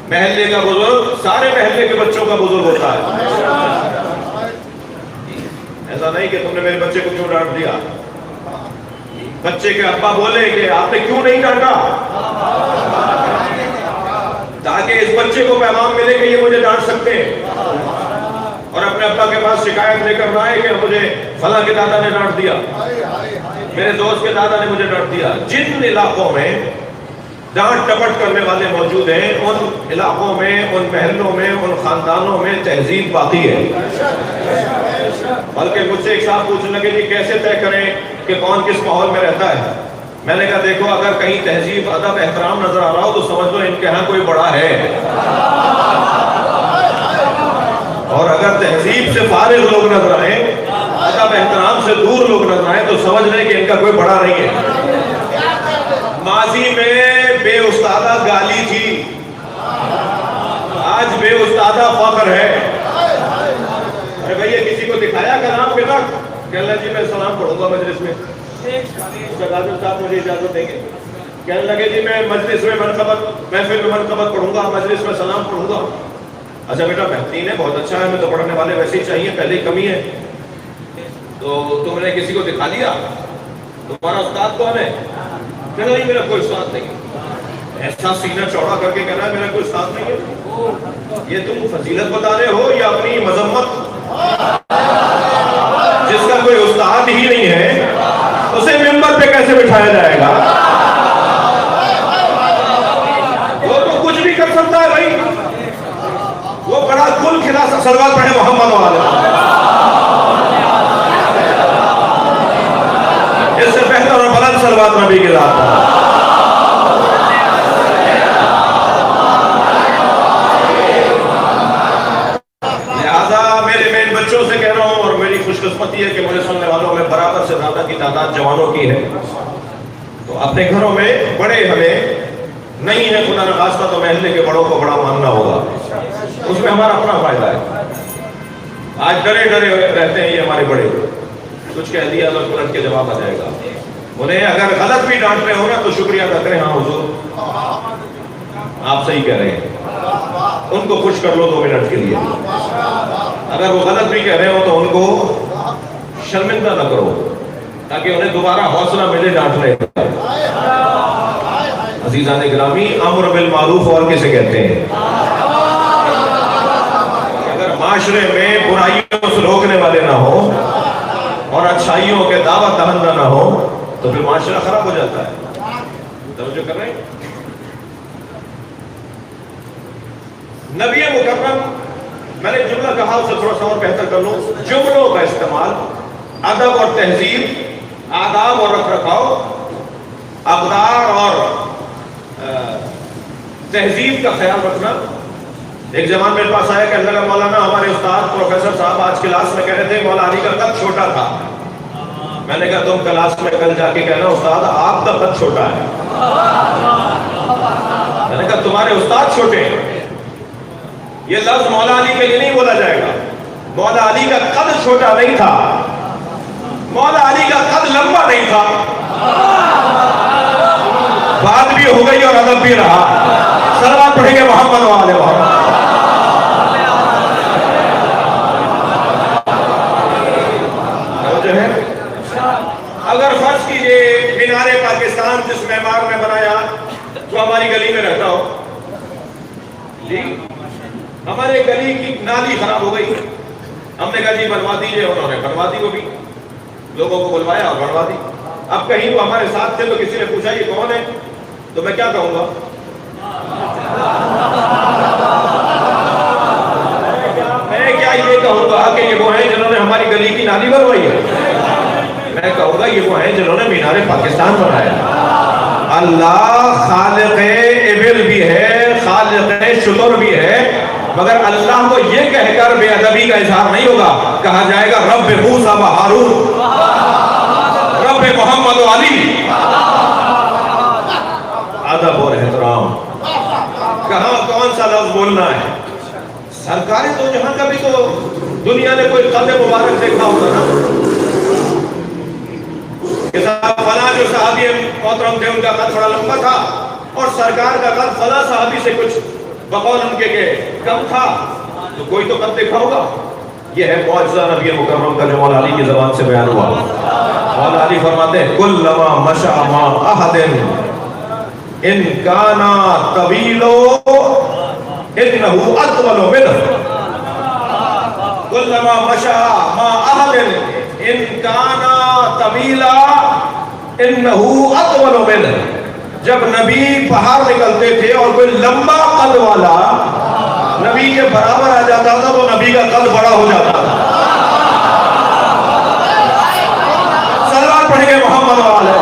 محلے کا بزرگ سارے محلے کے بچوں کا بزرگ ہوتا ہے. ایسا نہیں کہ تم نے میرے بچے کو کیوں ڈانٹ دیا. بچے کے ابا بولے کہ آپ نے کیوں نہیں ڈانٹا, تاکہ اس بچے کو پیغام ملے کہ یہ مجھے ڈانٹ سکتے ہیں اور اپنے ابا کے پاس شکایت لے کر رہا ہے کہ مجھے فلاں کے دادا نے ڈانٹ دیا, میرے دوست کے دادا نے مجھے ڈانٹ دیا. جن علاقوں میں ڈانٹ ٹپٹ کرنے والے موجود ہیں ان علاقوں میں, ان محلوں میں, ان خاندانوں میں تہذیب باقی ہے. بلکہ مجھ سے ایک صاحب پوچھنے لگے کہ کیسے طے کریں کہ کون کس ماحول میں رہتا ہے. میں نے کہا دیکھو اگر کہیں تہذیب ادب احترام نظر آ رہا ہو تو سمجھ لو ان کے ہاں کوئی بڑا ہے، اور اگر تہذیب سے فارغ لوگ نظر آئیں، ادب احترام سے دور لوگ نظر آئیں تو سمجھ لیں کہ ان کا کوئی بڑا نہیں ہے۔ ماضی میں بے استادہ گالی تھی، آج بے استادہ فخر ہے۔ ارے بھئی کسی کو دکھایا کلام کے وقت کہ اللہ جی میں سلام پڑھوں گا مجلس میں، صاحب مجھے اجازت دیں گے، کہنے لگے جی میں مجلس میں منقبت محفل میں منقبت پڑھوں گا، مجلس میں سلام پڑھوں گا۔ اچھا بیٹا بہترین ہے، بہت اچھا ہے، میں تو پڑھنے والے ویسے ہی چاہیے، پہلے کمی ہے، تو تم نے کسی کو دکھا دیا تمہارا استاد کون ہے؟ کہنا نہیں میرا کوئی استاد نہیں، ایسا سینہ چوڑا کر کے کہنا ہے میرا کوئی استاد نہیں ہے۔ یہ تم فضیلت بتا رہے ہو یا اپنی مذمت؟ جس کا کوئی استاد ہی نہیں ہے اسے ممبر پہ کیسے بٹھایا جائے گا؟ وہ تو کچھ بھی کر سکتا ہے بھائی، وہ بڑا گل کھلا سکتا، صلوات پڑھے محمد والے، اس سے بہتر اور بلند صلوات نبی کے ذات پر۔ لہذا میرے میں ان بچوں سے کہہ رہا ہوں، اور میری خوش قسمتی ہے کہ مجھے سننے والوں میں برابر سے زیادہ کی تعداد جوانوں کی ہے، تو اپنے گھروں میں بڑے ہمیں نہیں ہے، خدا نخواستہ تو محلے کے بڑوں کو بڑا ماننا ہوگا، اس میں ہمارا اپنا فائدہ ہے۔ آج ڈرے ڈرے رہتے ہیں یہ ہمارے بڑے، کچھ کہہ دیا تو ترنت کے جواب آ جائے گا، انہیں اگر غلط بھی ڈانٹ رہے ہو نا تو شکریہ ادا کریں، ہاں حضور آپ صحیح کہہ رہے ہیں، ان کو خوش کر لو 2 منٹ کے لیے، اگر وہ غلط بھی کہہ رہے ہو تو ان کو شرمندہ نہ کرو تاکہ انہیں دوبارہ حوصلہ ملے ڈانٹنے کا۔ عزیزان گرامی، امر بالمعروف اور کسے کہتے ہیں؟ اگر معاشرے میں برائیوں سے روکنے والے نہ ہو اور اچھائیوں کے دعوت دہندہ نہ ہو تو پھر معاشرہ خراب ہو جاتا ہے۔ توجہ کر رہے ہیں؟ نبی مکرم، میں نے جملہ کہا اسے تھوڑا سا اور بہتر کر لوں، جملوں کا استعمال، ادب اور تہذیب، آداب اور رکھ رکھاؤ، اقدار اور تہذیب کا خیال رکھنا۔ ایک زمان میرے پاس آیا کہ اللہ کا مولانا ہمارے استاد پروفیسر صاحب آج کلاس میں کہہ رہے تھے مولا علی کا قد چھوٹا تھا۔ میں نے کہا تم کلاس میں کل جا کے کہنا استاد آپ کا قد چھوٹا ہے۔ میں نے کہا تمہارے استاد چھوٹے ہیں۔ یہ لفظ مولا علی کے لیے نہیں بولا جائے گا، مولا علی کا قد چھوٹا نہیں تھا، مولا علی کا قد لمبا نہیں تھا، بات بھی ہو گئی اور ادب بھی رہا۔ صلوات پڑھیں گے محمد والے محمد۔ اگر فرض کیجئے مینار پاکستان جس معمار میں بنایا جو ہماری گلی میں رہتا ہو، جی ہمارے گلی کی نالی خراب ہو گئی، ہم نے کہا جی بنوا دیجئے، انہوں نے بنوا دی، وہ بھی لوگوں کو بلوایا اور بنوا دی۔ اب کہیں وہ ہمارے ساتھ تھے تو کسی نے پوچھا یہ کون ہے، تو میں کیا کہوں گا؟ میں کیا یہ کہوں گا کہ یہ وہ ہیں جنہوں نے ہماری گلی کی نالی بنوائی ہے؟ میں کہوں گا یہ وہ ہیں جنہوں نے مینار پاکستان بنایا۔ اللہ خالق ابل بھی ہے، خالق شتر بھی ہے، مگر اللہ کو یہ کہہ کر بے ادبی کا اظہار نہیں ہوگا، کہا جائے گا رب موسیٰ و ہارون، رب محمد و علی۔ ادب اور احترام، کہاں کون سا لفظ بولنا ہے؟ سرکار تو جہاں کا بھی تو دنیا نے کوئی قد مبارک دیکھا ہوتا نا، کہ صاحب فلاں جو صحابی محترم تھے ان کا قد تھوڑا لمبا تھا اور سرکار کا قد فلاں صحابی سے کچھ بقول ان کے کم تھا، تو کوئی تو قد دیکھا ہوگا۔ یہ ہے معجزہ نبی مکرم کا جو مولا علی کی زبان سے بیان ہوا۔ مولا علی فرماتے ہیں کلما مشى مع احد ان کانا طویلو انه اطول منه، کلما مشى مع احد ان کانا طویلا انه اطول منه۔ جب نبی باہر نکلتے تھے اور کوئی لمبا قد والا نبی کے برابر آ جاتا تھا تو نبی کا قد بڑا ہو جاتا تھا۔ صلوات پڑھیں گے محمد والے۔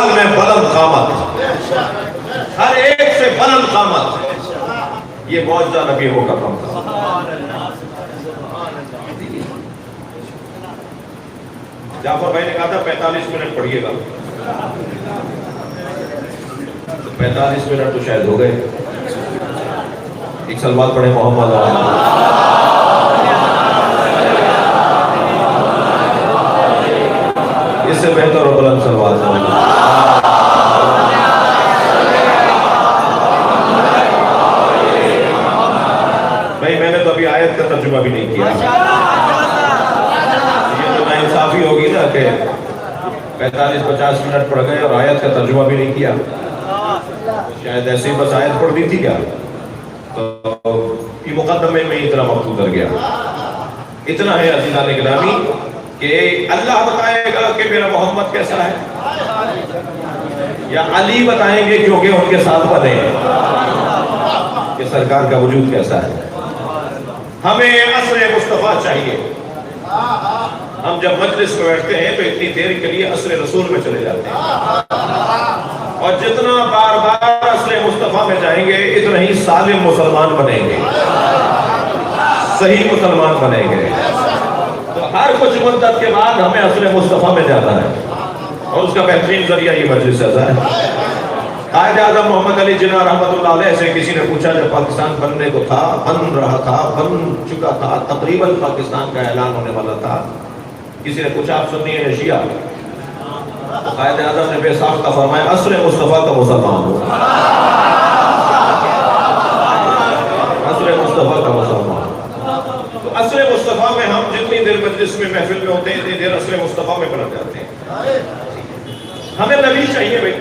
سوال میں بلند قامت، ہر ایک سے بلند قامت، یہ معجزہ نبی مکرم تھا۔ جعفر بھائی نے کہا تھا 45 منٹ پڑھیے گا، 45 منٹ تو شاید ہو گئے۔ ایک سلوات پڑھے محمد اس سے بہتر اور بلند سلوات بھائی، میں نے تو ابھی آیت کا ترجمہ بھی نہیں کیا۔ یہ تو ناانصافی ہوگی نا کہ 45-50 منٹ پڑھ گئے اور آیت کا ترجمہ بھی نہیں کیا۔ شاید ایسے ہی بس آیت پڑھ دی تھی کیا؟ تو یہ مقدمے میں اتنا وقت گزر گیا۔ اتنا ہے عزیزان گرامی کہ اللہ بتائے گا کہ میرا محمد کیسا ہے، یا علی بتائیں گے کیونکہ ان کے ساتھ بنے کہ سرکار کا وجود کیسا ہے۔ ہمیں عصر مصطفیٰ چاہیے۔ ہم جب مجلس میں بیٹھتے ہیں تو اتنی دیر کے لیے عصر رسول میں چلے جاتے ہیں، اور جتنا بار بار عصر مصطفیٰ میں جائیں گے اتنا ہی سالم مسلمان بنیں گے، صحیح مسلمان بنیں گے۔ تو ہر کچھ مدت کے بعد ہمیں عصر مصطفیٰ میں جانا ہے، اور اس کا بہترین ذریعہ یہ مجلس ایسا ہے۔ قائد اعظم محمد علی جناح رحمۃ اللہ علیہ سے کسی نے پوچھا جب پاکستان بننے کو تھا، بن رہا تھا، بن چکا تھا، تقریباً پاکستان کا اعلان ہونے والا تھا، کسی نے پوچھا آپ سنی ہے شیعہ؟ تو قائد اعظم نے بے ساختہ فرمایا عصر مصطفیٰ کا مسلمان ہو، عصر مصطفیٰ کا مسلمان۔ تو عصر مصطفیٰ میں ہم جتنی دیر مجلس میں محفل میں ہوتے ہیں اتنی دیر عصر مصطفیٰ میں پڑھ جاتے ہیں۔ ہمیں نبی چاہیے بھائی،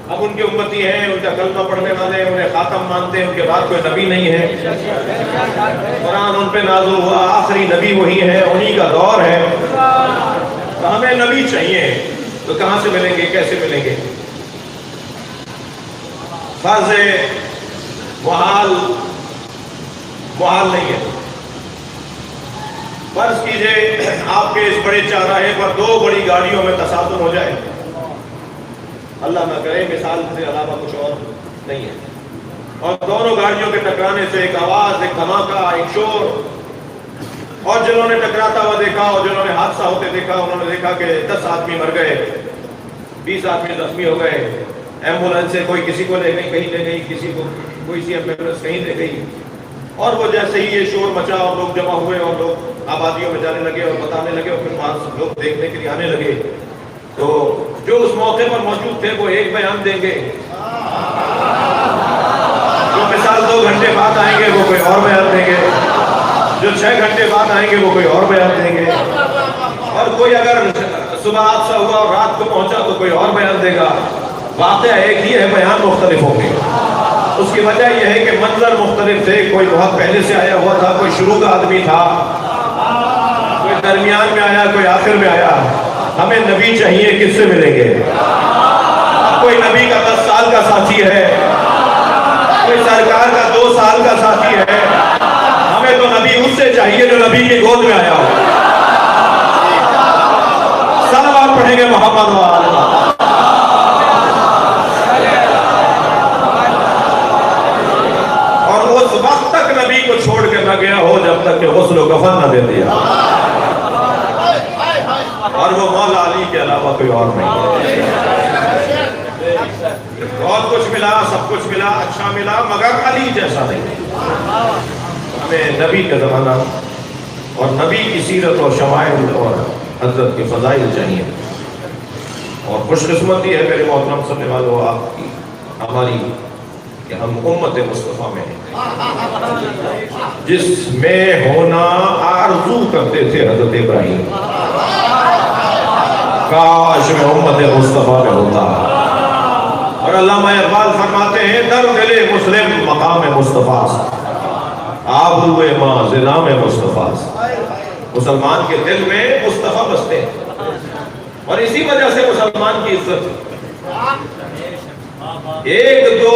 اب ان کے امتی ہیں، ان کا کلمہ پڑھنے والے ہیں، انہیں خاتم مانتے ہیں، ان کے بعد کوئی نبی نہیں ہے، قرآن ان پہ نازل ہوا، آخری نبی وہی ہے، انہی کا دور ہے۔ تو ہمیں نبی چاہیے، تو کہاں سے ملیں گے، کیسے ملیں گے؟ فرض محال نہیں ہے۔ فرض کیجئے آپ کے اس بڑے چوراہے پر دو بڑی گاڑیوں میں تصادم ہو جائے، اللہ نہ کرے، مثال سے علاوہ کچھ اور نہیں ہے، اور دونوں گاڑیوں کے ٹکرانے سے ایک آواز، ایک دھماکہ، ایک شور، اور جنہوں نے ٹکراتا ہوا دیکھا اور جنہوں نے حادثہ ہوتے دیکھا انہوں نے دیکھا کہ 10 آدمی مر گئے، 20 آدمی زخمی ہو گئے، ایمبولینس سے کوئی کسی کو لے گئی، کہیں لے گئی، کسی کو کوئی سی ایمبولینس کہیں لے گئی، اور وہ جیسے ہی یہ شور مچا اور لوگ جمع ہوئے اور لوگ آبادیوں میں جانے لگے اور بتانے لگے اور پھر وہاں لوگ دیکھنے کے لیے آنے لگے، تو جو اس موقع پر موجود تھے وہ ایک بیان دیں گے، جو مثال 2 گھنٹے بعد آئیں گے وہ کوئی اور بیان دیں گے، جو 6 گھنٹے بعد آئیں گے وہ کوئی اور بیان دیں گے، اور کوئی اگر صبح حادثہ ہوا اور رات کو پہنچا تو کوئی اور بیان دے گا۔ واقعہ ایک ہی ہے، بیان مختلف ہوں گے۔ اس کی وجہ یہ ہے کہ منظر مختلف تھے، کوئی بہت پہلے سے آیا ہوا تھا، کوئی شروع کا آدمی تھا، کوئی درمیان میں آیا، کوئی آخر میں آیا۔ ہمیں نبی چاہیے، کس سے ملیں گے؟ کوئی نبی کا 10 سال کا ساتھی ہے، کوئی سرکار کا 2 سال کا ساتھی ہے، ہمیں تو نبی اس سے چاہیے جو نبی کی گود میں آیا ہو۔ صلوات پڑھیں گے محمد وآلہ۔ اور اس وقت تک نبی کو چھوڑ کے نہ گیا ہو جب تک کہ غسل و کفن نہ دے دیا، اور وہ مولا علی کے علاوہ کوئی اور نہیں۔ بہت کچھ ملا، سب کچھ ملا، اچھا ملا، مگر علی جیسا نہیں۔ ہمیں نبی کا زمانہ اور نبی کی سیرت اور شمائل اور حضرت کے فضائل چاہیے، اور خوش قسمتی ہے میرے محترم سننے والوں آپ کی، ہماری، کہ ہم امت مصطفیٰ میں ہیں، جس میں ہونا آرزو کرتے تھے حضرت ابراہیم، کاش میں امت مصطفیٰ میں ہوتا۔ اور علامہ اقبال فرماتے ہیں در دل مسلم مقام مصطفیٰ، آبروئے ماں زنام مصطفیٰ۔ مسلمان کے دل میں مصطفیٰ بستے ہیں، اور اسی وجہ سے مسلمان کی عزت۔ ایک دو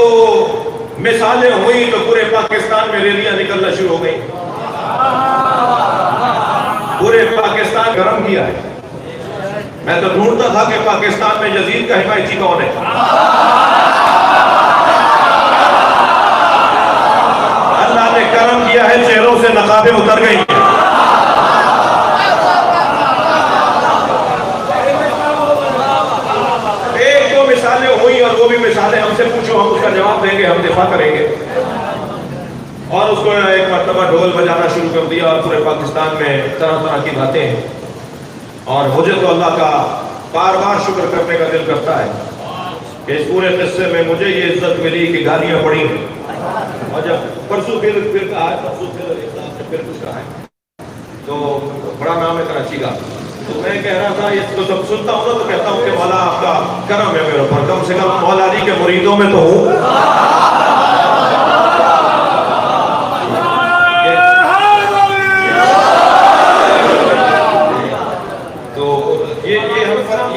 مثالیں ہوئی تو پورے پاکستان میں ریلیاں نکلنا شروع ہو گئی، پورے پاکستان گرم کیا ہے۔ میں تو ڈھونڈتا تھا کہ پاکستان میں یزید کا حمایتی کون ہے. اللہ نے کرم کیا ہے، چہروں سے نقابیں اتر گئی ہیں. ایک دو مثالیں ہوئی اور وہ بھی مثالیں ہم سے پوچھو، ہم اس کا جواب دیں گے، ہم دفاع کریں گے. اور اس کو ایک مرتبہ ڈھول بجانا شروع کر دیا اور پورے پاکستان میں طرح طرح کی باتیں ہیں. اور مجھے تو اللہ کا بار بار شکر کرنے کا دل کرتا ہے کہ اس پورے قصے میں مجھے یہ عزت ملی کہ گالیاں پڑی ہیں. اور جب پرسوں پھر کہا ہے، پرسوں پھر کچھ کہا ہے، تو بڑا نام ہے کراچی کا. تو میں کہہ رہا تھا، یہ تو جب سنتا ہوں نا تو کہتا ہوں کہ مولا آپ کا کرم ہے میرے اوپر، کم سے کم مولا علی کے مریدوں میں تو ہوں.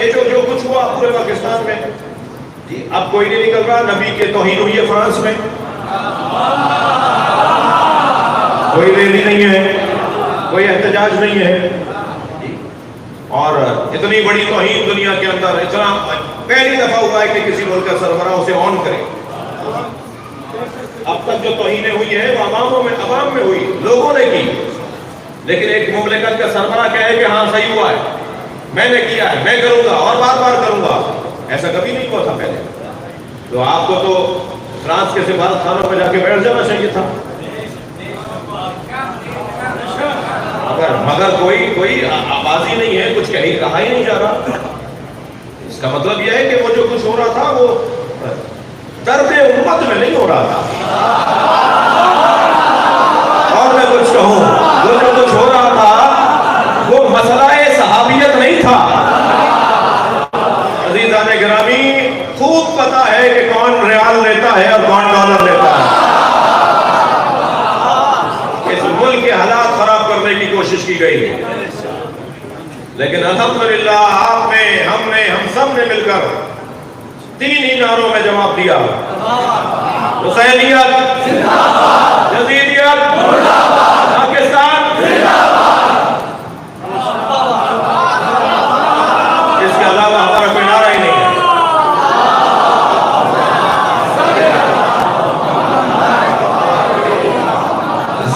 یہ جو کچھ ہوا پورے پاکستان میں، اب کوئی نہیں نکل رہا. نبی کے توہین ہوئی ہے فرانس میں، کوئی ریلی نہیں ہے، کوئی احتجاج نہیں ہے. اور اتنی بڑی توہین دنیا کے اندر، اتنا پہلی دفعہ ہوا ہے کہ کسی ملک کا سربراہ اسے آن کرے. اب تک جو توہینیں ہوئی ہیں وہ عوام میں ہوئی، لوگوں نے کی. لیکن ایک مملکت کا سربراہ کہے کہ ہاں صحیح ہوا ہے، میں نے کیا ہے، میں کروں گا اور بار بار کروں گا، ایسا کبھی نہیں ہوا تھا پہلے. تو آپ کو تو فرانس کے سفارت خانوں میں جا کے بیٹھ جانا چاہیے تھا. مگر کوئی آوازی نہیں ہے، کچھ کہا ہی نہیں جا رہا. اس کا مطلب یہ ہے کہ وہ جو کچھ ہو رہا تھا وہ درد امت میں نہیں ہو رہا تھا. اور میں کچھ کہوں، وہ جو کچھ ہو رہا تھا وہ مسئلہ صحابیت نہیں تھا. عزیزان گرامی، خوب پتا ہے کہ کون ریال لیتا ہے اور کون ڈالر لیتا ہے. اس ملک کے حالات خراب کرنے کی کوشش کی گئی، لیکن الحمدللہ آپ نے، ہم سب نے مل کر 3 ہی نعروں میں جواب دیا: حسینیت، یزیدیت، پاکستان. اس کے علاوہ ہمارا کوئی نعرہ ہی نہیں ہے.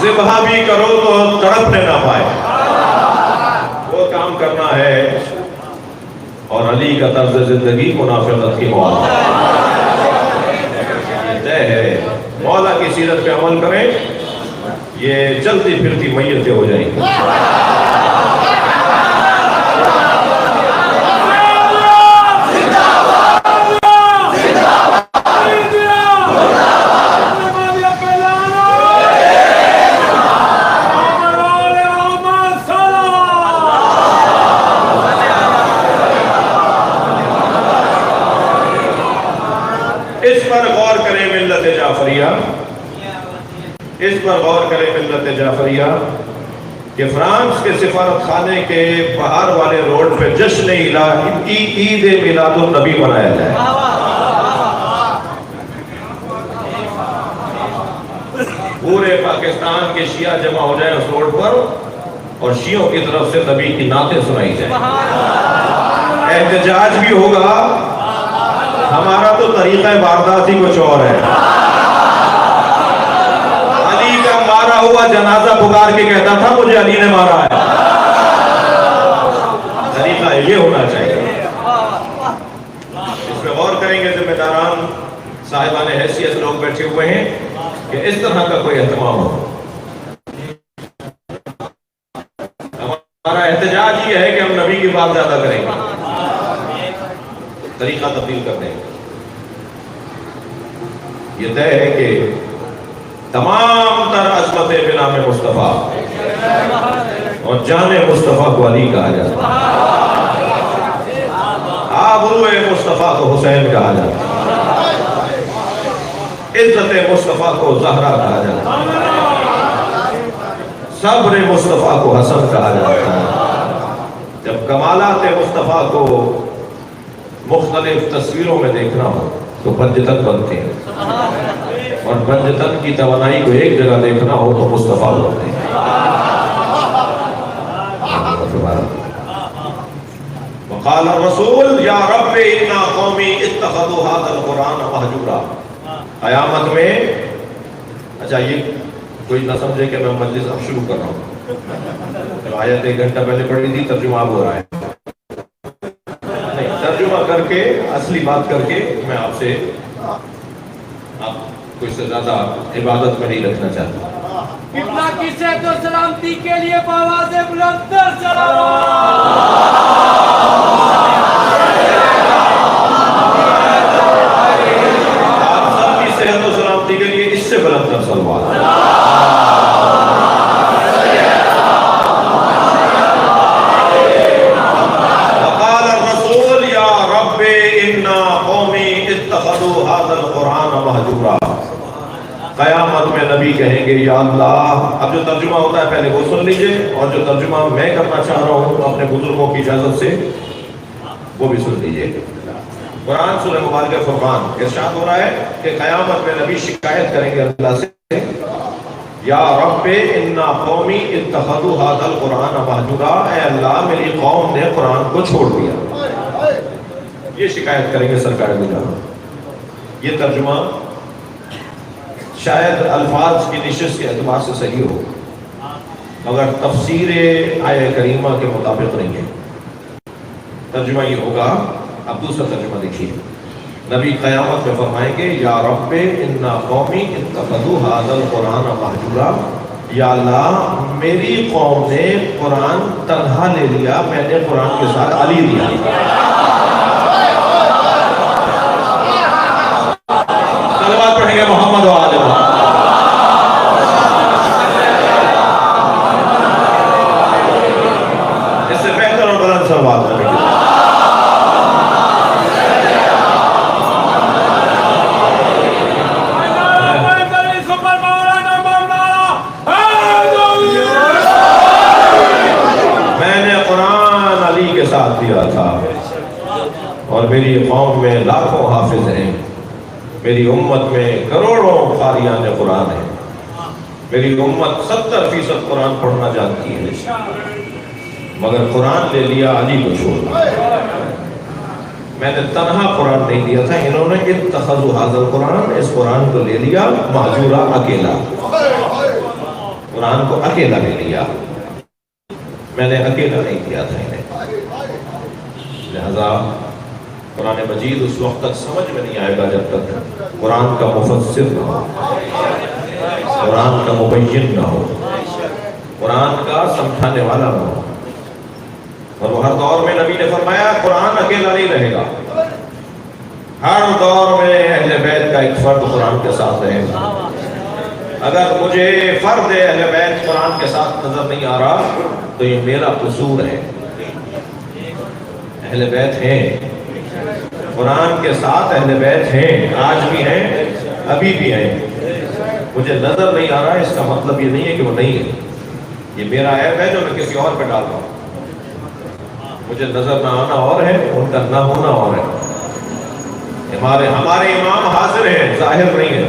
ذبح بھی کرو تو تڑپنے نہ پائے، وہ کام کرنا ہے. اور علی کا طرز زندگی منافقت کی موت ہے. مولا کی سیرت پہ عمل کریں، یہ چلتی پھرتی میتیں ہو جائیں گی. اس پر غور کریں ملت جعفریہ کہ فرانس کے سفارت خانے کے باہر والے روڈ پہ جشن عید میلاد النبی منایا جائے. پورے پاکستان کے شیعہ جمع ہو جائیں اس روڈ پر اور شیعوں کی طرف سے نبی کی نعتیں سنائی جائیں. احتجاج بھی ہوگا. ہمارا تو طریقہ واردات ہی کچھ اور ہے. علی کا مارا ہوا جنازہ پکار کے کہتا تھا مجھے علی نے مارا ہے. طریقہ یہ ہونا چاہیے. اس پہ غور کریں گے. ذمہ داران صاحبان حیثیت لوگ بیٹھے ہوئے ہیں کہ اس طرح کا کوئی اہتمام ہو. ہمارا احتجاج یہ ہے کہ ہم نبی کی بات زیادہ کریں گے. طریقہ تبدیل کر دیں گے. یہ طے ہے کہ تمام تر عظمت بنا میں مصطفیٰ اور جان مصطفیٰ کو علی کہا جاتا ہے. آبروئے مصطفیٰ کو حسین کہا جاتا ہے. عزت مصطفیٰ کو زہرا کہا جاتا ہے. صبر مصطفیٰ کو حسن کہا جاتا ہے. جب کمالات مصطفیٰ کو مختلف تصویروں میں دیکھنا ہو تو پنجتن بنتے ہیں اور پنجتن کی توانائی کو ایک جگہ دیکھنا ہو تو مصطفیٰ بنتے ہیں. قال الرسول یا رب انا قومی اتخذوا هذا القرآن مہجورا. قیامت میں اچھا یہ کوئی نہ سمجھے کہ میں مجلس اب شروع کر رہا ہوں. آیت 1 گھنٹہ پہلے پڑھی تھی، ترجمہ اب ہو رہا ہے. نہیں، ترجمہ کر کے اصلی بات کر کے میں آپ سے کوئی سے زیادہ عبادت میں نہیں رکھنا چاہتا. قبلہ کی صحت و سلامتی کے لیے بآواز بلند تر صلوات. آپ سب کی صحت و سلامتی کے لیے اس سے بلند تر صلوات. وقال الرسول یا رب انا قومی اتخذوا هذا القرآن مہجورا. قیامت میں نبی کہیں گے یا اللہ. اب جو ترجمہ ہوتا ہے پہلے وہ سن لیجئے، اور جو ترجمہ میں کرنا چاہ رہا ہوں اپنے بزرگوں کی اجازت سے وہ بھی سن لیجئے. قرآن سورہ مبارکہ فرقان ارشاد ہو رہا ہے کہ قیامت میں نبی شکایت کریں گے اللہ سے، یا رب انا قومی اتخذوا هذا القرآن مہجورا. اے اللہ میری قوم نے قرآن کو چھوڑ دیا. یہ شکایت کریں گے سرکار دو جہاں. یہ ترجمہ شاید الفاظ کی نشست کے اعتبار سے صحیح ہو، مگر تفسیر آیہ کریمہ کے مطابق نہیں ہے. ترجمہ یہ ہوگا. اب دوسرا ترجمہ دیکھیے. نبی قیامت میں فرمائیں گے یا رب انا قومی اتخذوا هذا القرآن مہجورا. یا اللہ میری قوم نے قرآن تنہا لے لیا، میں نے قرآن کے ساتھ علی لیا. صلوات پڑھیں گے محمد و آل محمد. اس سے بہتر اور بلند صلوات پڑھیں گے. میں نے قرآن علی کے ساتھ دیا تھا، اور میری قوم میں لاکھوں حافظ ہیں. میری امت میں کروڑوں قاریان قرآن ہیں. میری امت 70% قرآن پڑھنا جانتی ہے، مگر قرآن لے لیا علی کو چھوڑ. میں نے تنہا قرآن نہیں دیا تھا، انہوں نے اتخذوا هذا القرآن، اس قرآن کو لے لیا مہجورا، اکیلا. قرآن کو اکیلا لے لیا، میں نے اکیلا نہیں دیا تھا انہیں. لہذا قرآن مجید اس وقت تک سمجھ میں نہیں آئے گا جب تک قرآن کا مفسر نہ ہو، قرآن کا مبین نہ ہو، قرآن کا سمجھانے والا نہ ہو. اور وہ ہر دور میں نبی نے فرمایا قرآن اکیلا نہیں رہے گا. ہر دور میں اہل بیت کا ایک فرد قرآن کے ساتھ رہے گا. اگر مجھے فرد اہل بیت قرآن کے ساتھ نظر نہیں آ رہا تو یہ میرا قصور ہے. اہل بیت ہیں، قرآن کے ساتھ اہل بیت ہیں، آج بھی ہیں، ابھی بھی ہیں. مجھے نظر نہیں آ رہا ہے، اس کا مطلب یہ نہیں ہے کہ وہ نہیں ہے. یہ میرا عیب ہے جو میں کسی اور پہ ڈال رہا ہوں. مجھے نظر نہ آنا اور ہے، ان کا نہ ہونا اور ہے. ہمارے امام حاضر ہیں، ظاہر نہیں ہے.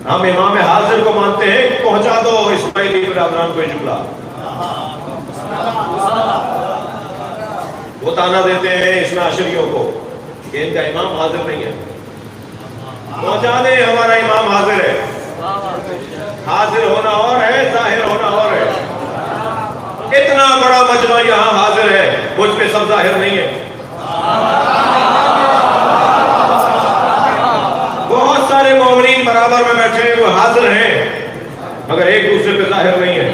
ہم امام حاضر کو مانتے ہیں. پہنچا دو اسماعیلی برادران کو یہ جملہ. وہ تانا دیتے ہیں اس عشریوں کو کہ ان کا امام حاضر نہیں ہے. پہنچا دیں ہمارا امام حاضر ہے. حاضر ہونا اور ہے، ظاہر ہونا اور ہے. اتنا بڑا مجمع یہاں حاضر ہے، مجھ پہ سب ظاہر نہیں ہے. بہت سارے مومنین برابر میں بیٹھے ہیں، وہ حاضر ہیں، مگر ایک دوسرے پہ ظاہر نہیں ہے.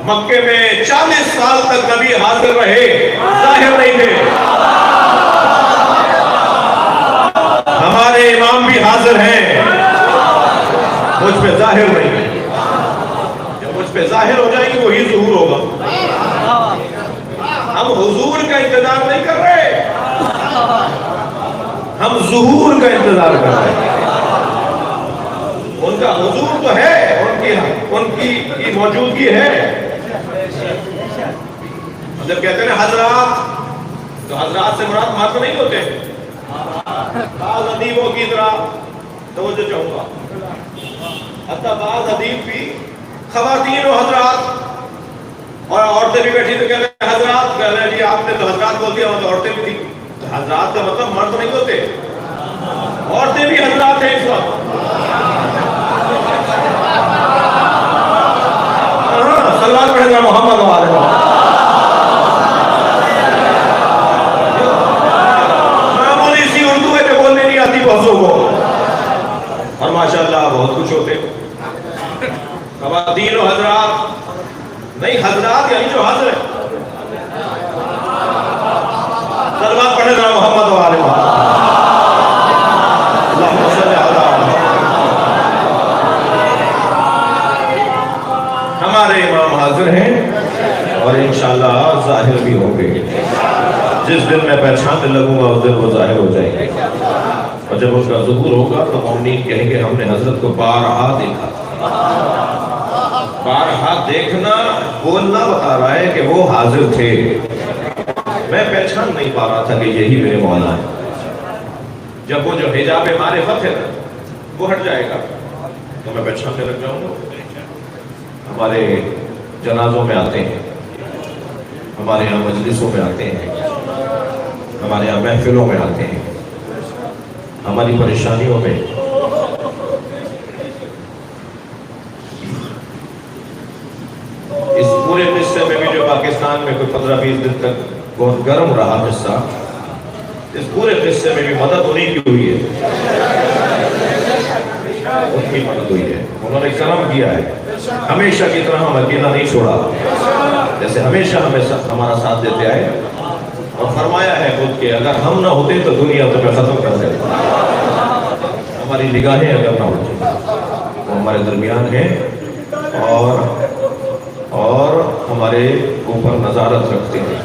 مکے میں 40 سال تک نبی حاضر رہے، ظاہر نہیں تھے. ہمارے امام بھی حاضر ہیں، مجھ پہ ظاہر نہیں ہے. جب مجھ پہ ظاہر ہو جائے گی وہی ظہور ہوگا. ہم حضور کا انتظار نہیں کر رہے، ہم ظہور کا انتظار کر رہے ہیں. ان کا حضور تو ہے، ان کی موجودگی ہے. جب کہتے ہیں حضرات تو حضرات سے مراد مرد نہیں ہوتے. بعض ادیبوں کی طرح توجہ چاہوں گا، حتی بعض ادیب بھی خواتین و حضرات اور عورتیں بھی بیٹھی تو کہتے ہیں حضرات، کہتے ہیں جی آپ نے تو حضرات بول دیا، تو عورتیں بھی تھی. تو حضرات کا مطلب مرد نہیں ہوتے، عورتیں بھی حضرات ہیں اس وقت. سلوات پڑھے گا محمد وآلہ محمد. معمولی سی اردو ہے جو بولنے نہیں آتی بہتوں کو، اور ماشاءاللہ بہت کچھ ہوتے. خواتین و حضرات نہیں، حضرات یعنی جو حضر ہے. سلوات پڑھے گا محمد وآلہ محمد. اللہم صلی علی محمد. ہمارے امام حاضر ہیں اور انشاءاللہ ظاہر بھی ہوں گے. جس دن میں پہچاننے لگوں گا اس دن وہ ظاہر ہو جائیں گے، اور جب اس کا ظہور ہوگا تو مومنین کہیں گے ہم نے حضرت کو بارہا دیکھا. بارہا دیکھنا بولنا بتا رہا ہے کہ وہ حاضر تھے. میں پہچان نہیں پا رہا تھا کہ یہی میرے مولا ہے. جب وہ جو حجاب معرفت ہے وہ ہٹ جائے گا تو میں پہچاننے لگ جاؤں گا. ہمارے جنازوں میں آتے ہیں، ہمارے یہاں مجلسوں میں آتے ہیں، ہمارے یہاں محفلوں میں آتے ہیں، ہماری پریشانیوں میں. اس پورے قصے میں بھی جو پاکستان میں کوئی 15-20 دن تک بہت گرم رہا قصہ، اس پورے قصے میں بھی مدد انہیں کی ہوئی ہے. ان کی مدد ہوئی ہے، انہوں نے کرم کیا ہے. ہمیشہ کی طرح ہم اکیلا نہیں چھوڑا، جیسے ہمیشہ ہمارا ساتھ دیتے آئے، اور فرمایا ہے خود کہ اگر ہم نہ ہوتے تو دنیا تمہیں ختم کر دے. ہماری نگاہیں اگر نہ ہوتی وہ ہمارے درمیان ہیں اور ہمارے اوپر نظارت رکھتے ہیں.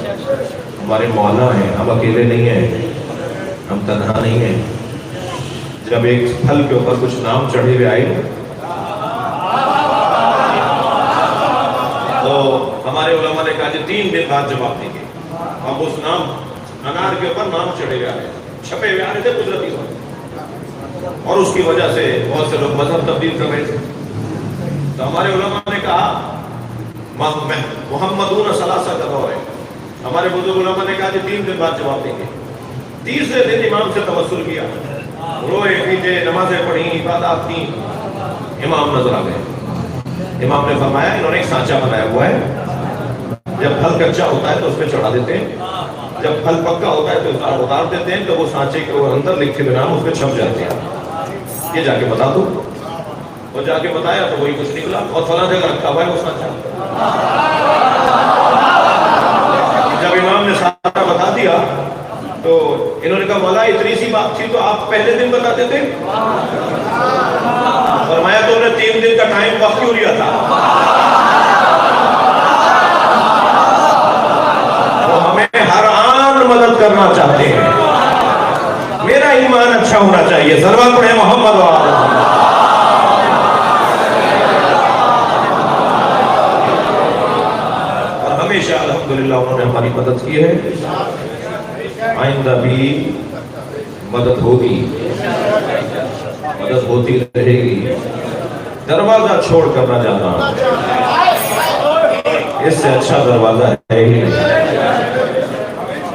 ہمارے مولا ہیں، ہم اکیلے نہیں ہیں، ہم تنہا نہیں ہیں. جب ایک پھل کے اوپر کچھ نام چڑھے ہوئے آئے تو ہمارے علماء نے کہا کہ 3 دن بعد جواب دیں گے. اب اس نام انار کے اوپر نام چڑھے ہوئے آئے، چھپے ہوئے آ رہے تھے قدرتی طور، اور اس کی وجہ سے بہت سے لوگ مذہب تبدیل کر رہے تھے. تو ہمارے علماء نے کہا محمدون ثلاثہ کا دور ہے. ہمارے بزرگ علماء نے کہا کہ 3 دن بعد جواب دیں گے. تیسرے دن امام سے توسل کیا، روئے پیٹے، نمازیں پڑھی، عبادات کی. امام نظر آ گئے. امام نے فرمایا انہوں نے ایک سانچہ بنایا ہوا ہے، جب پھل کچا ہوتا ہے تو اس پہ چڑھا دیتے ہیں، جب پھل پکا ہوتا ہے تو اتار دیتے ہیں، تو وہ سانچے کے اندر لکھے ہوئے نام اس پہ چھپ جاتے ہیں. یہ جا کے بتا دو. وہ جا کے بتایا تو وہی کچھ نکلا، اور فلاں جگہ رکھا ہوا ہے وہ سانچہ. جب امام نے سارا بتا دیا تو انہوں نے کہا مولا اتنی سی بات تھی تو آپ پہلے دن بتاتے تھے. فرمایا تو انہیں 3 دن کا ٹائم وقت کیوں لیا تھا؟ وہ ہمیں ہر آن مدد کرنا چاہتے ہیں. میرا ایمان اچھا ہونا چاہیے. سلوات پڑھے محمد وآلہ محمد. اور ہمیشہ الحمدللہ انہوں نے ہماری مدد کی ہے، آئندہ بھی مدد ہوگی، مدد ہوتی رہے گی. دروازہ چھوڑ کر نہ جانا، اس سے اچھا دروازہ ہے ہی نہیں.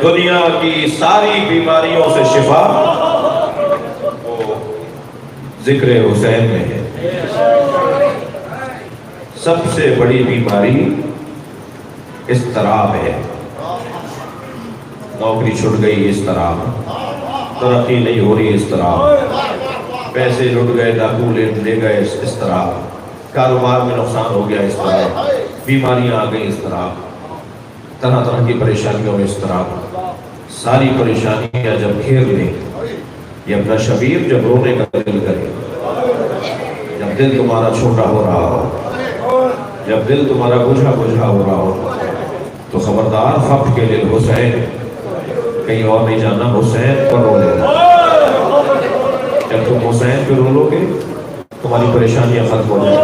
دنیا کی ساری بیماریوں سے شفا وہ ذکر حسین میں ہے. سب سے بڑی بیماری اضطراب ہے. نوکری چھوٹ گئی اضطراب، ترقی نہیں ہو رہی اضطراب، پیسے لٹ گئے ڈاکو لے گئے اضطراب، کاروبار میں نقصان ہو گیا اضطراب، بیماریاں آ گئی اضطراب، طرح طرح کی پریشانیوں میں اضطراب. ساری پریشانیاں جب گھیر لیں، یہ اپنا شبیر جب رونے کا دل کرے، جب دل تمہارا چھوٹا ہو رہا ہو، جب دل تمہارا بجھا ہو رہا ہو، تو خبردار خفت کے دل حسین، کہیں اور نہیں جانا، حسین پر رو لینا. جب تم حسین پہ رو لو گے تمہاری پریشانیاں ختم ہو جائیں گی.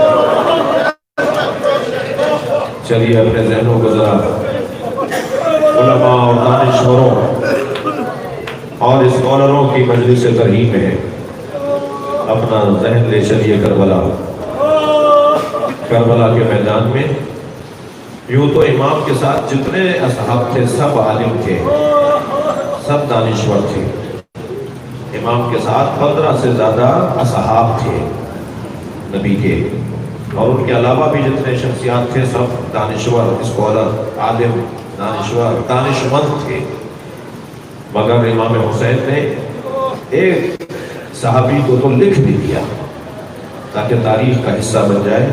چلیے اپنے ذہنوں کو ذرا علماء اور دانشوروں اور اسکالروں کی مجلس ترہیم میں اپنا ذہن لے چلیے کربلا کے میدان میں. یوں تو امام کے ساتھ جتنے اصحاب تھے سب عالم تھے، سب دانشور تھے۔ امام کے ساتھ 15 سے زیادہ اصحاب تھے نبی کے، اور ان کے علاوہ بھی جتنے شخصیات تھے سب دانشور، اسکالر، عالم، دانشور، دانشمند تھے۔ مگر امام حسین نے ایک صحابی کو تو لکھ بھی دیا تاکہ تاریخ کا حصہ بن جائے،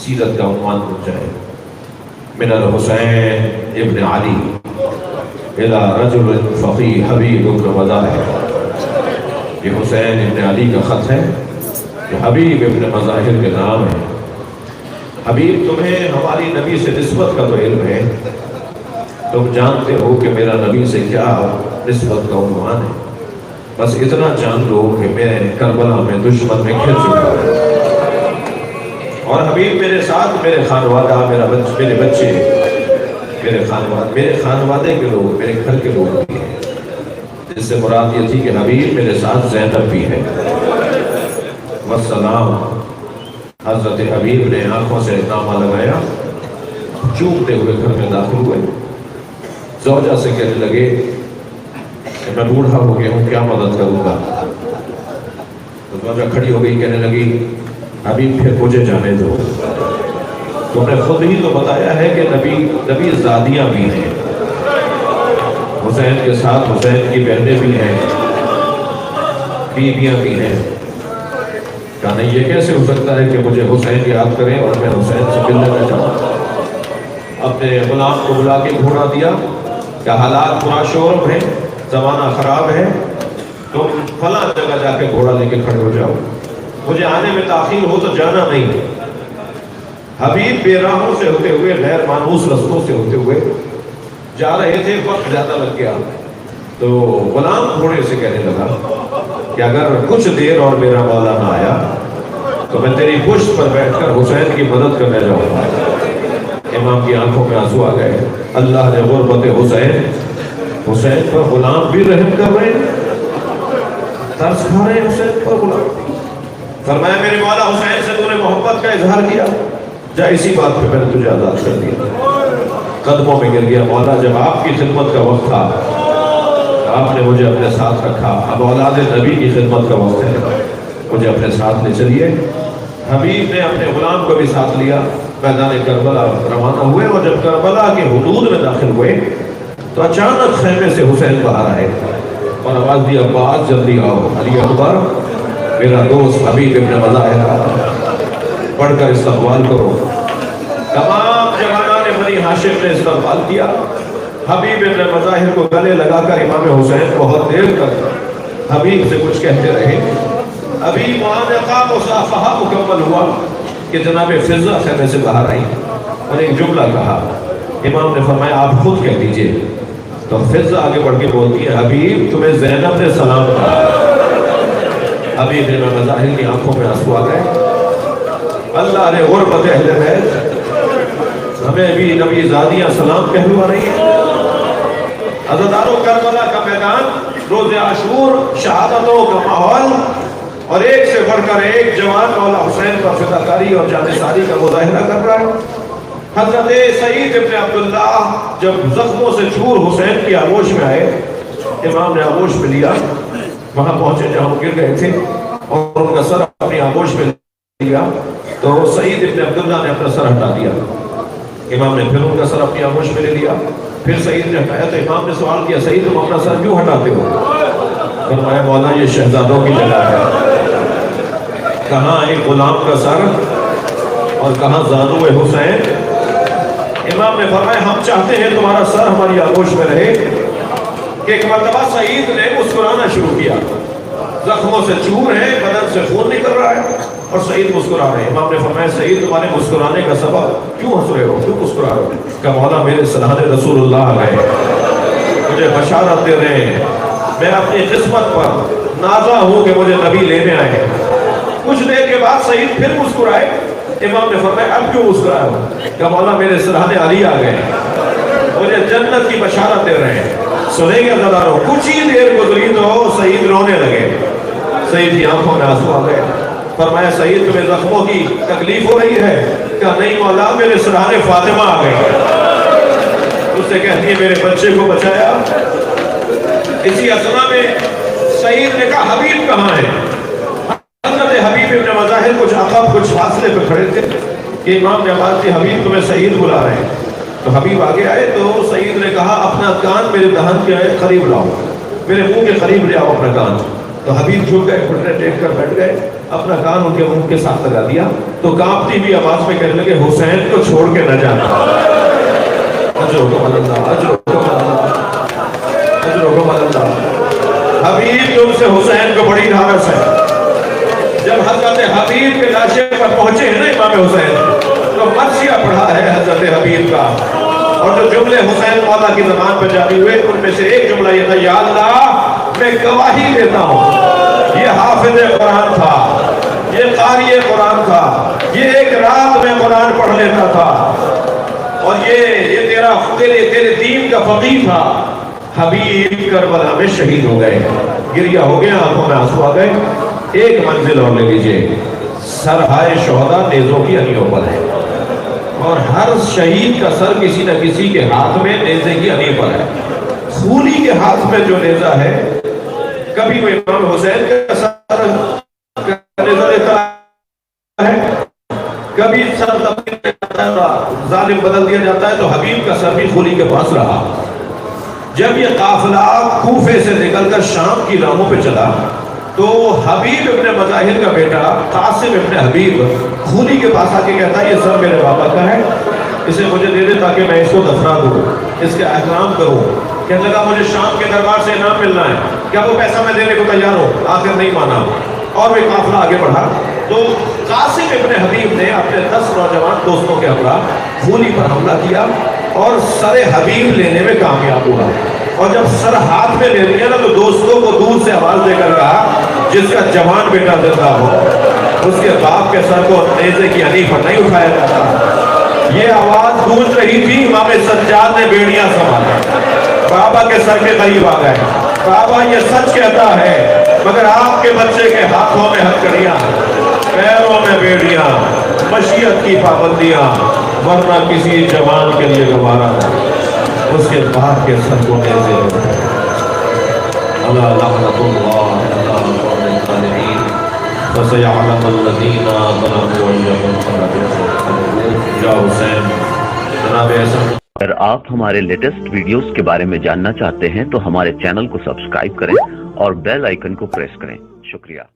سیرت کا عنوان بن جائے۔ من الحسین ابن علی الى رجل فقی حبیب ابن مظاہر، یہ حسین ابن علی کا خط ہے جو حبیب ابن مظاہر کے نام ہے۔ حبیب، تمہیں ہماری نبی سے نسبت کا تو علم ہے، تم جانتے ہو کہ میرا نبی سے کیا نسبت کا عنوان ہے، بس اتنا جان لو کہ میں کربلا میں دشمن میں گھر چکا ہوں، اور حبیب میرے ساتھ میرے خانوادہ، میرے بچے، میرے خانوادے کے لوگ، میرے گھر کے لوگ بھی ہیں۔ اس سے مراد یہ تھی کہ حبیب میرے ساتھ زینب بھی ہے۔ والسلام، حضرت حبیب نے آنکھوں سے نامہ لگایا، چومتے ہوئے گھر میں داخل ہوئے، زوجہ سے کہنے لگے کہ میں بوڑھا ہو گیا ہوں، کیا مدد کروں گا؟ تو زوجہ کھڑی ہو گئی، کہنے لگی حبیب پھر مجھے جانے دو، تم نے خود ہی تو بتایا ہے کہ نبی زادیاں بھی ہیں، حسین کے ساتھ حسین کی بہنیں بھی ہیں، بیویاں بھی ہیں۔ کہا نہیں، یہ کیسے ہو سکتا ہے کہ مجھے حسین یاد کریں اور میں حسین سے ملنے نہ جاؤں؟ اپنے غلام کو بلا کے گھوڑا دیا کہ حالات پورا شور ہے، زمانہ خراب ہے، تم فلاں جگہ جا کے گھوڑا لے کے کھڑے ہو جاؤ، مجھے آنے میں تاخیر ہو تو جانا نہیں۔ حبیب بے راہوں سے ہوتے ہوئے، غیر مانوس رستوں سے ہوتے ہوئے جا رہے تھے، وقت زیادہ لگ گیا، تو غلام گھوڑے سے کہنے لگا کہ اگر کچھ دیر اور میرا مولا نہ آیا تو میں تیری پشت پر بیٹھ کر حسین کی مدد کرنے جاؤں گا۔ امام کی آنکھوں میں آنسو آ گئے، اللہ نے غربت حسین پر غلام بھی رحم کر رہے ہیں، ترس کھا رہے ہیں حسین پر غلام۔ فرمایا میرے مولا حسین سے تو نے محبت کا اظہار کیا، جا اسی بات پہ میں نے تجھے آزاد کر دیا۔ قدموں میں گر گیا، مولا جب آپ کی خدمت کا وقت تھا آپ نے مجھے اپنے ساتھ رکھا، اب اولاد نبی کی خدمت کا وقت ہے، مجھے اپنے ساتھ لے چلیے۔ حبیب نے اپنے غلام کو بھی ساتھ لیا، میدان کربلا روانہ ہوئے، اور جب کربلا کے حدود میں داخل ہوئے تو اچانک خیمے سے حسین باہر آئے اور آواز دی، عباس جلدی آؤ، علی اکبر میرا دوست حبیب ابن مظاہر، پڑھ کر استقبال کرو۔ تمام جوانان بنی ہاشم نے استقبال کیا۔ حبیب ابن مظاہر کو گلے لگا کر امام حسین بہت دیر تک حبیب سے کچھ کہتے رہے۔ ابھی معانقہ مصافحہ مکمل ہوا کہ جناب فضہ خیمے سے باہر آئی اور ایک جملہ کہا، امام نے فرمایا آپ خود کہہ دیجئے، تو فضہ آگے بڑھ کے بولتی ہے، حبیب تمہیں زینب نے سلام کہا۔ حبیب ابن مظاہر کی آنکھوں میں آنسو آ گئے۔ اللہ نے غربت اہل بیت ہمیں بھی نبی زادیاں سلام کہلوا رہی ہیں۔ عزادارو، کربلا کا میدان، روز عاشور، شہادتوں کا ماحول، اور ایک سے بڑھ کر ایک جوان مولا حسین پر فداکاری اور جانثاری کا مظاہرہ کر رہا ہے۔ حضرت سعید ابن عبداللہ جب زخموں سے چور حسین کی آغوش میں آئے، امام نے آغوش میں لیا، وہاں پہنچے جہاں گر گئے تھے، اور ان کا سر اپنی آغوش میں لیا تو سعید ابن عبداللہ نے اپنا سر ہٹا دیا۔ امام نے پھر ان کا سر اپنی آغوش میں لے لیا، پھر سعید نے ہٹایا تو امام نے سوال کیا، سعید تم اپنا سر کیوں ہٹاتے ہو؟ فرمایا مولا یہ شہزادوں کی جگہ ہے، کہاں ایک غلام کا سر اور کہاں زانو حسین۔ امام نے فرمایا ہم چاہتے ہیں تمہارا سر ہماری آغوش میں رہے۔ کہ ایک مرتبہ سعید نے مسکرانا شروع کیا، زخموں سے چور ہے، بدن سے خون نکل رہا ہے اور سعید مسکرا رہے ہیں۔ امام نے فرمایا سعید تمہارے مسکرانے کا سبب کیوں ہنس رہے ہو، کیوں مسکرا رہے ہو؟ کہ مولا میرے سلحان رسول اللہ آ گئے، مجھے بشارت دے رہے ہیں، میں اپنی قسمت پر نازا ہوں کہ مجھے نبی لینے آئے ہیں۔ کچھ دیر کے بعد سعید پھر مسکرائے۔ امام نے فرمایا اب کیوں مسکرائے ہو؟ کہ مولا میرے سلحان علی آ گئے، مجھے جنت کی بشارت دے رہے ہیں۔ سنیں گے عزادارو، کچھ ہی دیر گزری تو سعید رونے لگے، سعید کی آنکھوں میں آنسو آ گئے۔ فرمایا سعید تمہیں زخموں کی تکلیف ہو رہی ہے؟ کہا نہیں مولا میرے سرحان فاطمہ آ گئی. اس سے کہتی ہے میرے بچے کو بچایا. اسی اسنا میں سعید نے کہا حبیب کہاں ہے؟ حضرت حبیب ابن مظاہر کچھ عقب کچھ فاصلے پہ کھڑے تھے کہ امام نے آواز دی حبیب تمہیں سعید بلا رہے ہیں. تو حبیب آگے آئے تو سعید نے کہا اپنا کان میرے دہن کے قریب لاؤ, میرے منہ کے قریب لے آؤ اپنا کان. تو حبیب جھک گئے, گھٹنے ٹیک کر بیٹھ گئے, اپنا کان ان کے منہ کے ساتھ لگا دیا. تو کانپتی ہوئی آواز میں کہنے لگے حسین کو چھوڑ کے نہ جانا. اجرکم اللہ, اجرکم اللہ, اجرکم اللہ. حبیب تم سے حسین کو بڑی ناراض ہے. جب حضرت حبیب کے لاشے پر پہنچے ہیں نا امام حسین تو مرثیہ پڑھا ہے حضرت حبیب کا, اور جو جملے حسین مولا کی زبان پہ جاری ہوئے ان میں سے ایک جملہ یہ تھا, یا اللہ میں گواہی دیتا ہوں یہ حافظ قرآن تھا, یہ قاری قرآن تھا, یہ ایک رات میں قرآن پڑھ لیتا تھا, اور یہ تیرے دین کا فقیہ تھا. حبیب کربلا میں شہید ہو گئے, گریہ ہو گیا, آنکھوں میں آنسو آ گئے. ایک منزل اور لے لیجئے, سرہائے شہداء نیزوں کی انیوں پر ہے, اور ہر شہید کا سر کسی نہ کسی کے ہاتھ میں نیزے کی انی پر ہے. خولی کے ہاتھ میں جو نیزہ ہے, کبھی وہ امام حسین کا سر نیزہ دیتا ہے, کبھی سر ظالم بدل دیا جاتا ہے, تو حبیب کا سر بھی خولی کے پاس رہا. جب یہ قافلہ کوفے سے نکل کر شام کی راہوں پہ چلا تو حبیب ابن مظاہر کا بیٹا قاسم ابن حبیب خولی کے پاس آ کے کہتا ہے یہ سر میرے بابا کا ہے, اسے مجھے دے دے تاکہ میں اس کو دفنا دوں, اس کے احترام کروں. کہنے لگا مجھے شام کے دربار سے انعام ملنا ہے, کیا وہ پیسہ میں دینے کو تیار ہوں؟ آخر نہیں مانا, اور وہ قافلہ آگے بڑھا. تو قاسم ابن حبیب نے اپنے 10 نوجوان دوستوں کے ہمراہ خولی پر حملہ کیا اور سر حبیب لینے میں کامیاب ہوا. اور جب سر ہاتھ میں لے لیا نا تو دوستوں کو دور سے آواز دے کر کہا جس کا جوان بیٹا زندہ ہو اس کے باپ کے سر کو نیزے کی انی پر نہیں اٹھایا جاتا. یہ آواز گونج رہی تھی, امام سجاد نے بیڑیاں سنبھالا, بابا کے سر کے قریب آ گئے. بابا یہ سچ کہتا ہے مگر آپ کے بچے کے ہاتھوں میں ہتھکڑیاں, پیروں میں بیڑیاں, مشیت کی پابندیاں, ورنہ کسی جوان کے لیے گوارا اس کے باپ کے سر کو نیزے اللہ لعنت اللہ علی الظالمین فسيعلم الذين ظلموا أيهم منقلب. یا حسین جناب احسن. اگر آپ ہمارے لیٹسٹ ویڈیوز کے بارے میں جاننا چاہتے ہیں تو ہمارے چینل کو سبسکرائب کریں اور بیل آئیکن کو پریس کریں. شکریہ.